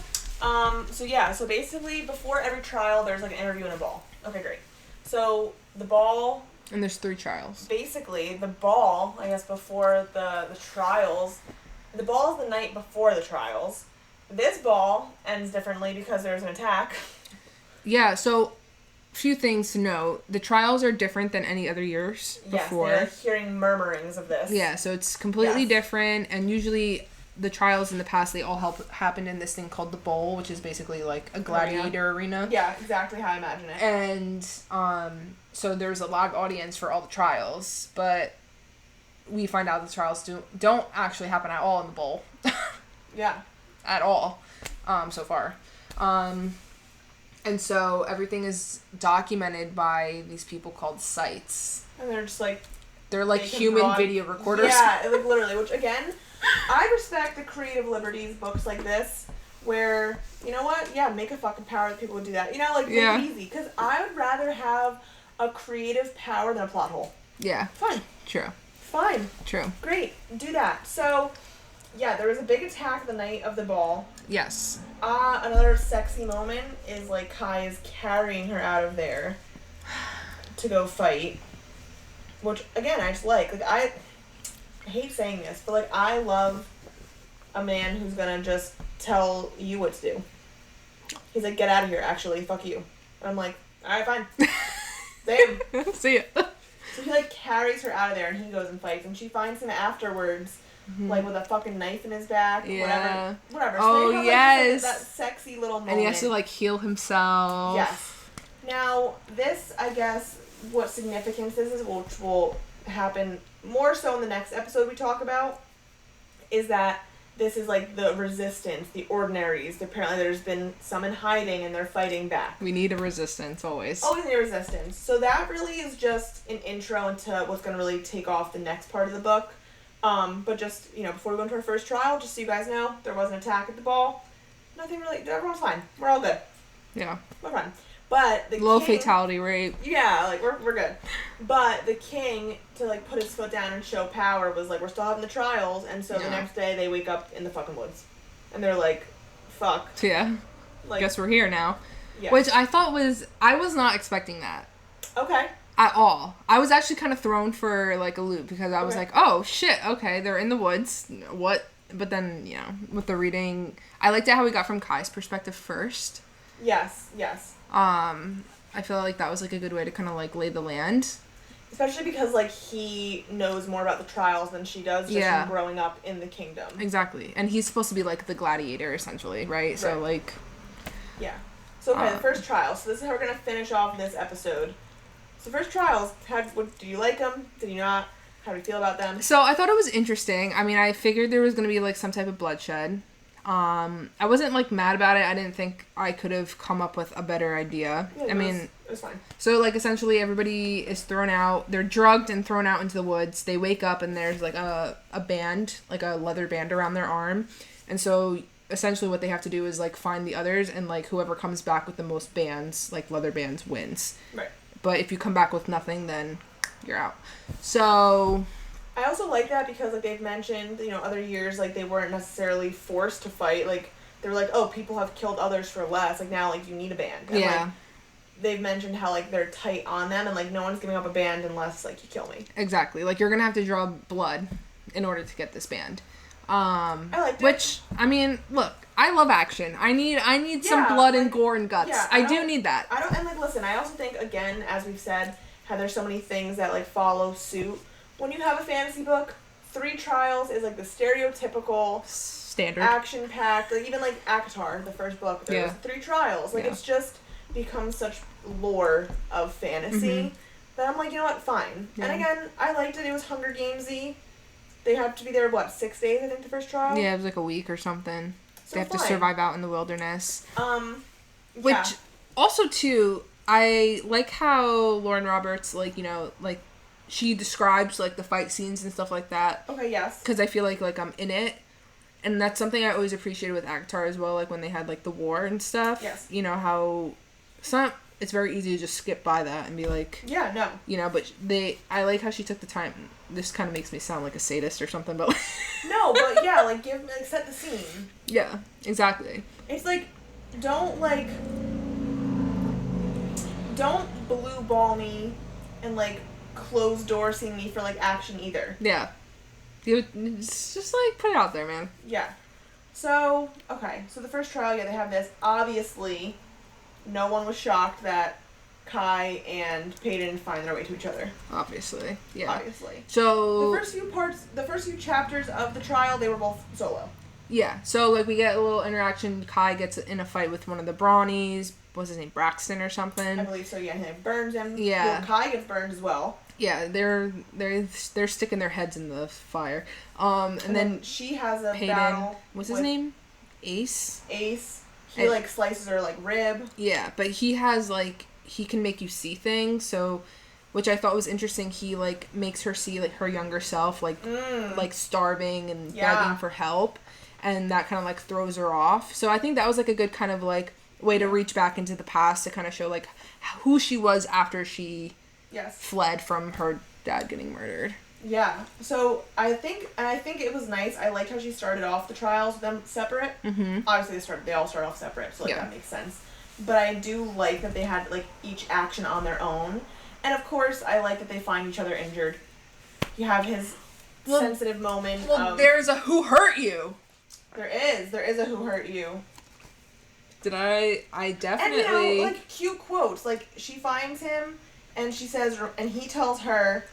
So basically before every trial there's like an interview and a ball. Okay, great. So the ball. And there's 3 trials. Basically, the ball, I guess, before the trials. The ball is the night before the trials. This ball ends differently because there's an attack. Yeah, so few things to note. The trials are different than any other years before. Yes, they're hearing murmurings of this. Yeah, so it's completely different, and usually the trials in the past, they all happened in this thing called the bowl, which is basically like a gladiator arena. Yeah, exactly how I imagine it. And so there's a live audience for all the trials, but we find out the trials don't actually happen at all in the bowl. Yeah. At all, so far. And so everything is documented by these people called sites. And they're just like... They're like human video recorders. Yeah, like literally, which again, I respect the creative liberties books like this, where, you know what, yeah, make a fucking power that people would do that. You know, like, make it easy. Because I would rather have a creative power than a plot hole. Yeah. Fine. True. Fine. True. Great. Do that. So, yeah, there was a big attack the night of the ball. Yes. Another sexy moment is, like, Kai is carrying her out of there to go fight. Which, again, I just like. Like, I hate saying this, but, like, I love a man who's gonna just tell you what to do. He's like, get out of here, actually. Fuck you. And I'm like, alright, fine. Damn. See ya. So he, like, carries her out of there, and he goes and fights, and she finds him afterwards, like, with a fucking knife in his back, whatever. So oh, they have, yes. Like, that sexy little moment. And he has to, like, heal himself. Yes. Now, this, I guess, what significance this is, which will happen more so in the next episode we talk about, is that this is, like, the resistance, the ordinaries. Apparently there's been some in hiding, and they're fighting back. We need a resistance, always. Always need a resistance. So that really is just an intro into what's going to really take off the next part of the book. But just, you know, before we go into our first trial, just so you guys know, there was an attack at the ball. Nothing really, everyone's fine. We're all good. Yeah. We're fine. But the low king, fatality rate. Yeah, like, we're good. But the king, to, like, put his foot down and show power, was like, we're still having the trials, and so the next day they wake up in the fucking woods. And they're like, fuck. Yeah. Like, guess we're here now. Yeah. Which I thought I was not expecting that. Okay. At all. I was actually kind of thrown for, like, a loop, because I was like, oh, shit, okay, they're in the woods. What? But then, you know, with the reading, I liked it how we got from Kai's perspective first. Yes. I feel like that was, like, a good way to kind of, like, lay the land. Especially because, like, he knows more about the trials than she does, just from growing up in the kingdom. Exactly. And he's supposed to be, like, the gladiator, essentially, right? So, like... Yeah. So, okay, the first trial. So this is how we're going to finish off this episode. So first trials, do you like them? Did you not? How do you feel about them? So I thought it was interesting. I mean, I figured there was going to be, like, some type of bloodshed. I wasn't, like, mad about it. I didn't think I could have come up with a better idea. Yeah, it was fine. So, like, essentially everybody is thrown out. They're drugged and thrown out into the woods. They wake up and there's, like, a band, like a leather band around their arm. And so, essentially what they have to do is, like, find the others, and, like, whoever comes back with the most bands, like, leather bands, wins. Right. But if you come back with nothing, then you're out. So... I also like that because, like, they've mentioned, you know, other years, like, they weren't necessarily forced to fight. Like, they were like, oh, people have killed others for less. Like, now, like, you need a band. And, like, they've mentioned how, like, they're tight on them, and, like, no one's giving up a band unless, like, you kill me. Exactly. Like, you're gonna have to draw blood in order to get this band. I liked it. Which, I mean, look, I love action. I need some blood and gore and guts. Yeah, I do need that. And, like, listen, I also think, again, as we've said, how there's so many things that, like, follow suit. When you have a fantasy book, 3 trials is, like, the stereotypical... Standard. Action-packed. Like, even, like, ACOTAR, the first book, there was 3 trials. Like, it's just become such lore of fantasy that I'm like, you know what, fine. Yeah. And again, I liked it. It was Hunger Games-y. They had to be there, 6 days, I think, the first trial? Yeah, it was, like, a week or something. So they have to survive out in the wilderness. Which, Also, too, I like how Lauren Roberts, like, you know, like, she describes, like, the fight scenes and stuff like that. Okay, yes. Because I feel like I'm in it. And that's something I always appreciated with Avatar as well, like, when they had, like, the war and stuff. Yes. You know, how it's very easy to just skip by that and be like... Yeah, no. You know, but I like how she took the time. This kind of makes me sound like a sadist or something, but... No, but yeah, like, set the scene. Yeah, exactly. It's like, don't blue ball me and, like, close door see me for, like, action either. Yeah. It's just, like, put it out there, man. Yeah. So, okay. So the first trial, yeah, they have this. Obviously, no one was shocked that Kai and Peyton find their way to each other. Obviously. Yeah. Obviously. So... The first few chapters of the trial, they were both solo. Yeah. So, like, we get a little interaction. Kai gets in a fight with one of the Brawnies. What's his name? Braxton or something? I believe so, yeah. And he burns him. Yeah. Well, Kai gets burned as well. Yeah, they're sticking their heads in the fire. And then she has a Peyton, battle. What's his name? Ace? He, like, slices her, like, rib. Yeah, but he has, like, he can make you see things, so, which I thought was interesting. He, like, makes her see, like, her younger self, like, like, starving and begging for help, and that kind of, like, throws her off. So I think that was, like, a good kind of, like, way to reach back into the past to kind of show, like, who she was after she fled from her dad getting murdered. Yeah. So I think it was nice. I liked how she started off the trials with them separate. Mm-hmm. Obviously, they all start off separate, so, like, that makes sense. But I do like that they had, like, each action on their own. And, of course, I like that they find each other injured. You have his sensitive moment. Well, there's a who hurt you. There is a who hurt you. I definitely... And, you know, like, cute quotes. Like, she finds him, and she says, and he tells her,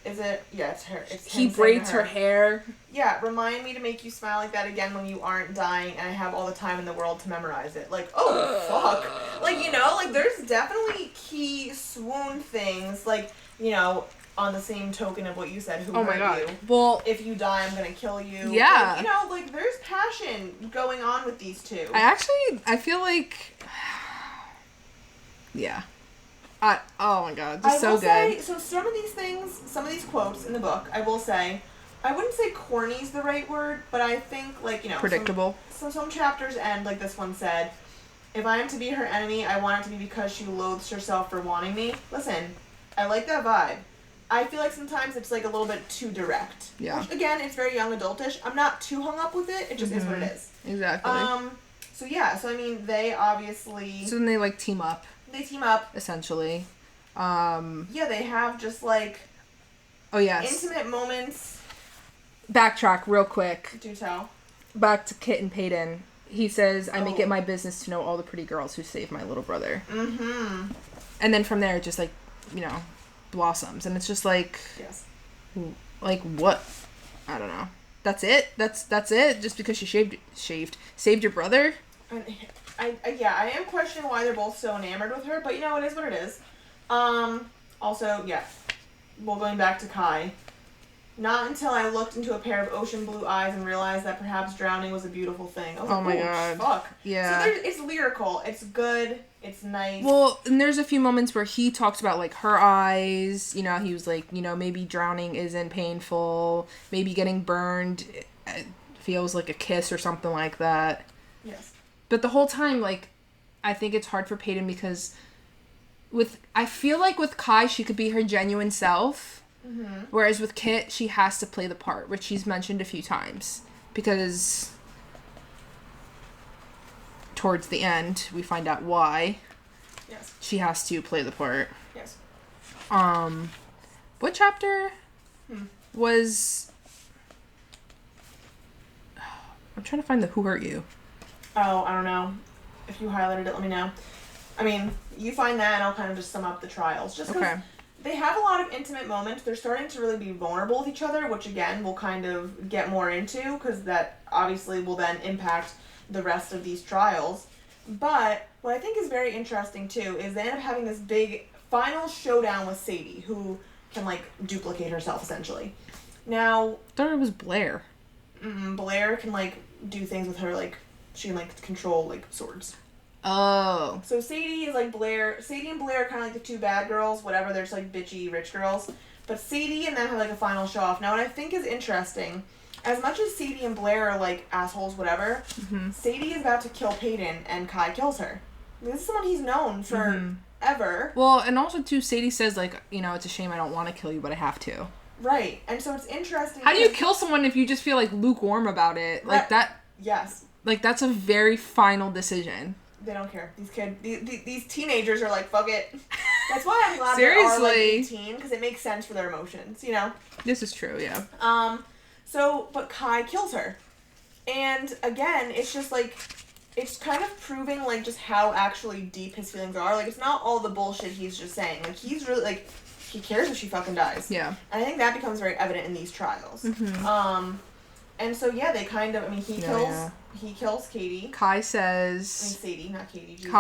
is it? Yeah, it's her. It's him. He braids her hair. Yeah, remind me to make you smile like that again when you aren't dying, and I have all the time in the world to memorize it. Like, oh, fuck. Like, you know, like, there's definitely key swoon things, like, you know, on the same token of what you said, who hurt you. Well, if you die, I'm gonna kill you. Yeah. Like, you know, like, there's passion going on with these two. I feel like... Yeah. Oh my god, just so good. So some of these things, some of these quotes in the book, I will say, I wouldn't say corny is the right word, but I think, like, you know... Predictable. Some chapters end, like this one said, if I am to be her enemy, I want it to be because she loathes herself for wanting me. Listen, I like that vibe. I feel like sometimes it's, like, a little bit too direct. Yeah. Which, again, it's very young adultish. I'm not too hung up with it. It just is what it is. Exactly. So, yeah. So, I mean, they obviously... So then they, like, team up. They team up. Essentially. Yeah, they have just, like... Oh, yes. Intimate moments. Backtrack real quick. Do tell. Back to Kit and Peyton. He says, I make it my business to know all the pretty girls who saved my little brother. Mm-hmm. And then from there, it just, like, you know, blossoms. And it's just like... Yes. Like, what? I don't know. That's it? That's it? Just because she saved your brother? I am questioning why they're both so enamored with her, but, you know, it is what it is. Also, yeah. Well, going back to Kai. Not until I looked into a pair of ocean blue eyes and realized that perhaps drowning was a beautiful thing. I was like, god. Fuck. Yeah. So it's lyrical. It's good. It's nice. Well, and there's a few moments where he talks about, like, her eyes. You know, he was like, you know, maybe drowning isn't painful. Maybe getting burned feels like a kiss or something like that. Yes. But the whole time, like, I think it's hard for Peyton because I feel like with Kai, she could be her genuine self. Mm-hmm. Whereas with Kit, she has to play the part, which she's mentioned a few times. Because towards the end, we find out why. Yes. She has to play the part. Yes. What chapter was... I'm trying to find the Who Hurt You. Oh, I don't know. If you highlighted it, let me know. I mean, you find that and I'll kind of just sum up the trials. Just because they have a lot of intimate moments. They're starting to really be vulnerable with each other, which, again, we'll kind of get more into because that obviously will then impact the rest of these trials. But what I think is very interesting, too, is they end up having this big final showdown with Sadie, who can, like, duplicate herself, essentially. Now... I thought it was Blair. Blair can, like, do things with her, like, she can, like, control, like, swords. Oh. So Sadie is like Blair. Sadie and Blair are kind of like the two bad girls, whatever. They're just like bitchy rich girls. But Sadie and them have like a final show off. Now, what I think is interesting, as much as Sadie and Blair are like assholes, whatever, Sadie is about to kill Peyton, and Kai kills her. I mean, this is someone he's known for ever. Well, and also too, Sadie says like, you know, it's a shame I don't want to kill you, but I have to. Right, and so it's interesting. How do you kill someone if you just feel like lukewarm about it? Like that. Yes. Like that's a very final decision. They don't care. These teenagers are like, fuck it. That's why I'm glad they are like 18, because it makes sense for their emotions, you know? This is true, yeah. But Kai kills her. And again, it's just like, it's kind of proving like just how actually deep his feelings are. Like, it's not all the bullshit he's just saying. Like, he's really, like, he cares if she fucking dies. Yeah. And I think that becomes very evident in these trials. And so, yeah, they kind of, I mean, he kills Katie. Kai says... I mean, Sadie, not Katie. Jesus.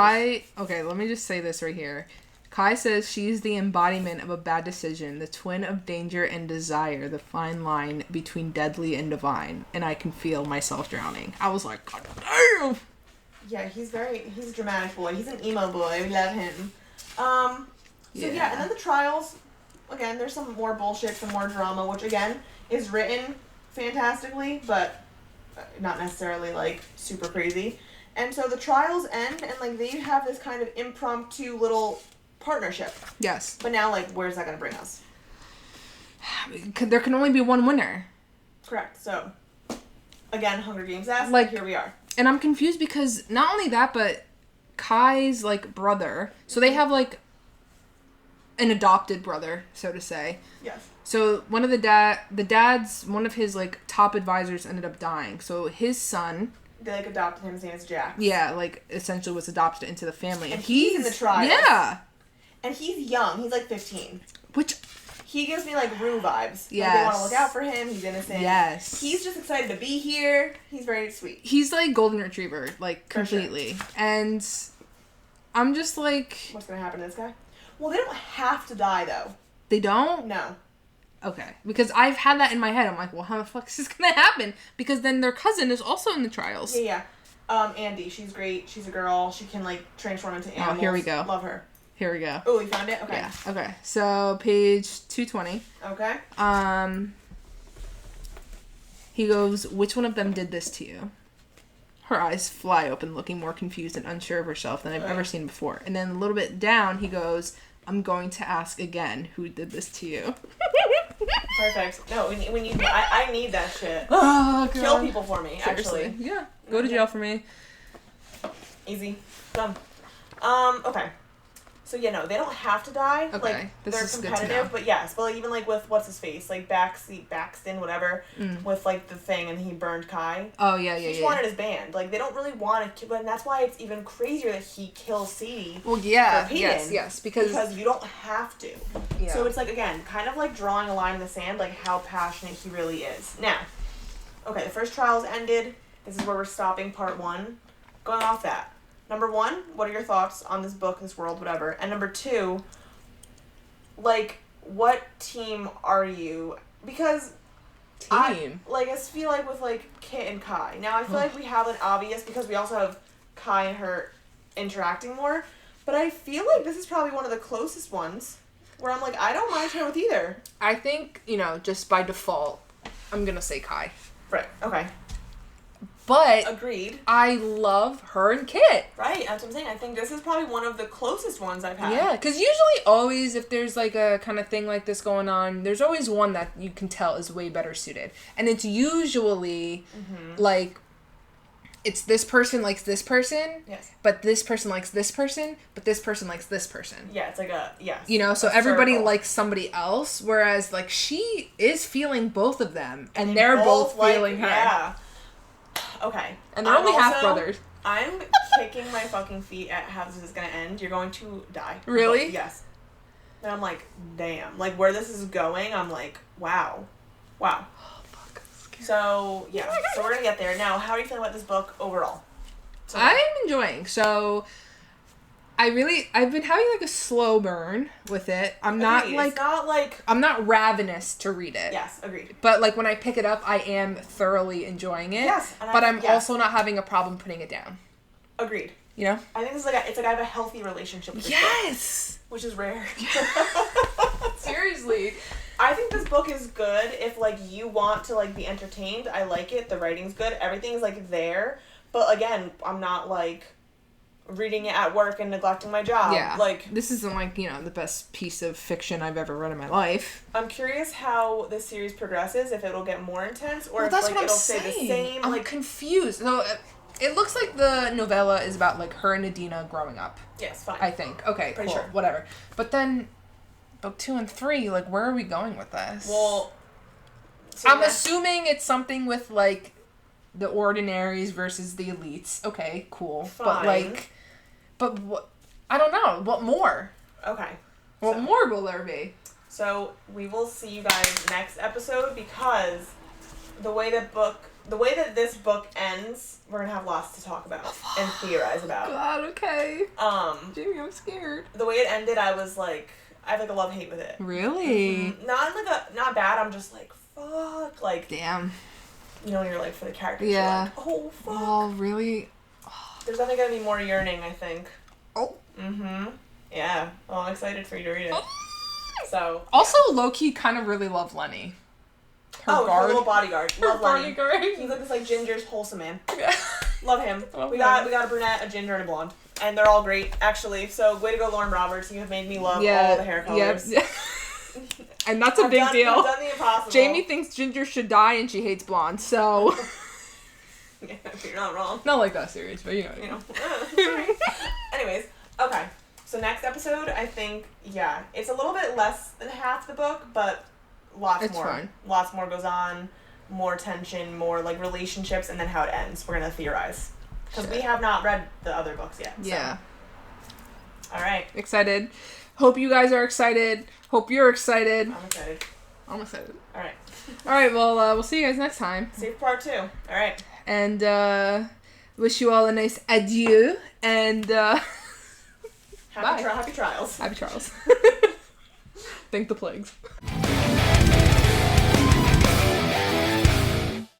Okay, let me just say this right here. Kai says she's the embodiment of a bad decision, the twin of danger and desire, the fine line between deadly and divine, and I can feel myself drowning. I was like, God damn! Yeah, he's a dramatic boy. He's an emo boy. We love him. And then the trials, again, there's some more bullshit, some more drama, which, again, is written fantastically, but not necessarily, like, super crazy. And so the trials end, and, like, they have this kind of impromptu little partnership. Yes. But now, like, where's that going to bring us? There can only be one winner. Correct. So, again, Hunger Games-esque, like, here we are. And I'm confused because not only that, but Kai's, like, brother, so they have, like, an adopted brother, so to say. Yes. So one of one of his like top advisors ended up dying. So his son, they like adopted him. His name is Jack. Yeah, like essentially was adopted into the family, and he's in the trials. Yeah, and he's young. He's like 15. Which he gives me like Rue vibes. Yes. Like, they want to look out for him. He's innocent. Yes. He's just excited to be here. He's very sweet. He's like golden retriever, like completely. Sure. And I'm just like, what's gonna happen to this guy? Well, they don't have to die though. They don't? No. Okay. Because I've had that in my head. I'm like, well, how the fuck is this gonna happen? Because then their cousin is also in the trials. Yeah. Andy, she's great. She's a girl. She can, like, transform into animals. Oh, here we go. Love her. Here we go. Oh, we found it? Okay. Yeah. Okay. So, page 220. Okay. He goes, which one of them did this to you? Her eyes fly open, looking more confused and unsure of herself than I've ever seen before. And then a little bit down, he goes, I'm going to ask again, who did this to you? Perfect. No, we need I need that shit. Oh, God. Kill people for me, seriously. Actually. Yeah. Go to jail for me. Easy. Done. Okay. So, yeah, no, they don't have to die. Okay. Like, this they're is competitive, but yes. But, like, even, like, with, what's his face? Like, Baxton, whatever, with, like, the thing, and he burned Kai. Oh, yeah. He just wanted his band. Like, they don't really want to, and that's why it's even crazier that he kills Sadie. Well, yeah. For Peyton, yes. Because you don't have to. Yeah. So it's, like, again, kind of like drawing a line in the sand, like, how passionate he really is. Now, okay, the first trial's ended. This is where we're stopping part 1. Going off that. Number 1, what are your thoughts on this book, this world, whatever? And number 2, like, what team are you? Because I just feel like with, like, Kit and Kai. Now, I feel like we have an obvious, because we also have Kai and her interacting more. But I feel like this is probably one of the closest ones where I'm like, I don't mind her with either. I think, just by default, I'm going to say Kai. Right, okay. But agreed. I love her and Kit. Right, that's what I'm saying. I think this is probably one of the closest ones I've had. Yeah, because usually always if there's like a kind of thing like this going on, there's always one that you can tell is way better suited. And it's usually like it's this person likes this person, yes, but this person likes this person, but this person likes this person. Yeah, it's like a, yes. So everybody likes somebody else, whereas like she is feeling both of them, and they're both feeling her. Yeah. Okay. And they're only half brothers. I'm kicking my fucking feet at how this is going to end. You're going to die. Really? Yes. And I'm like, damn. Like, where this is going, I'm like, wow. Wow. Oh, fuck. So, yeah. So we're going to get there. Now, how are you feeling about this book overall? So, I'm enjoying. So, I've been having like a slow burn with it. I'm not agreed. like... It's not like... I'm not ravenous to read it. Yes, agreed. But like when I pick it up, I am thoroughly enjoying it. Yes. But I'm also not having a problem putting it down. Agreed. You know? I think it's like I have a healthy relationship with this Yes! book, which is rare. Seriously. I think this book is good if, like, you want to, like, be entertained. I like it. The writing's good. Everything's, like, there. But, again, I'm not, like, reading it at work and neglecting my job. Yeah. Like, this isn't, like, you know, the best piece of fiction I've ever read in my life. I'm curious how this series progresses, if it'll get more intense, or if, that's like, what I'm it'll saying. stay the same. I'm like, confused. So, it looks like the novella is about, like, her and Adina growing up. yes, fine. I think. Okay, Pretty cool. sure. Whatever. But then, book 2 and 3, like, where are we going with this? Well, so I'm assuming it's something with, like, the ordinaries versus the elites. Okay, cool. Fine. But, like, what? I don't know. What more? Okay. What more will there be? So we will see you guys next episode, because the way that this book ends, we're gonna have lots to talk about and theorize about. God, okay. Jamie, I'm scared. The way it ended, I was like, I have like a love-hate with it. Really? Not bad. I'm just like, fuck. Like, damn. You know, when you're like, for the characters, yeah. you're like, oh, fuck. Oh, really? There's definitely gonna be more yearning, I think. Oh. Mm-hmm. Yeah. Well, I'm excited for you to read it. So. Also, low-key kind of really love Lenny. Her little bodyguard. Love Lenny. Bodyguard. He's like this like ginger's wholesome man. Yeah. Love him. Love we him. got a brunette, a ginger, and a blonde. And they're all great, actually. So way to go, Lauren Roberts. You have made me love all the hair colors. Yeah. And that's a big deal. I've done the impossible. Jamie thinks ginger should die and she hates blonde, so. Yeah, you're not wrong. Not like that serious, but you know. Anyways, okay. So next episode, I think, yeah, it's a little bit less than half the book, but lots more. Fine. Lots more goes on, more tension, more like relationships, and then how it ends. We're gonna theorize, because we have not read the other books yet. So. Yeah. All right. Excited. Hope you guys are excited. Hope you're excited. I'm excited. I'm excited. All right. All right. Well, we'll see you guys next time. See you for part 2. All right. And wish you all a nice adieu. And happy trials. Happy Charles. Thank the plagues.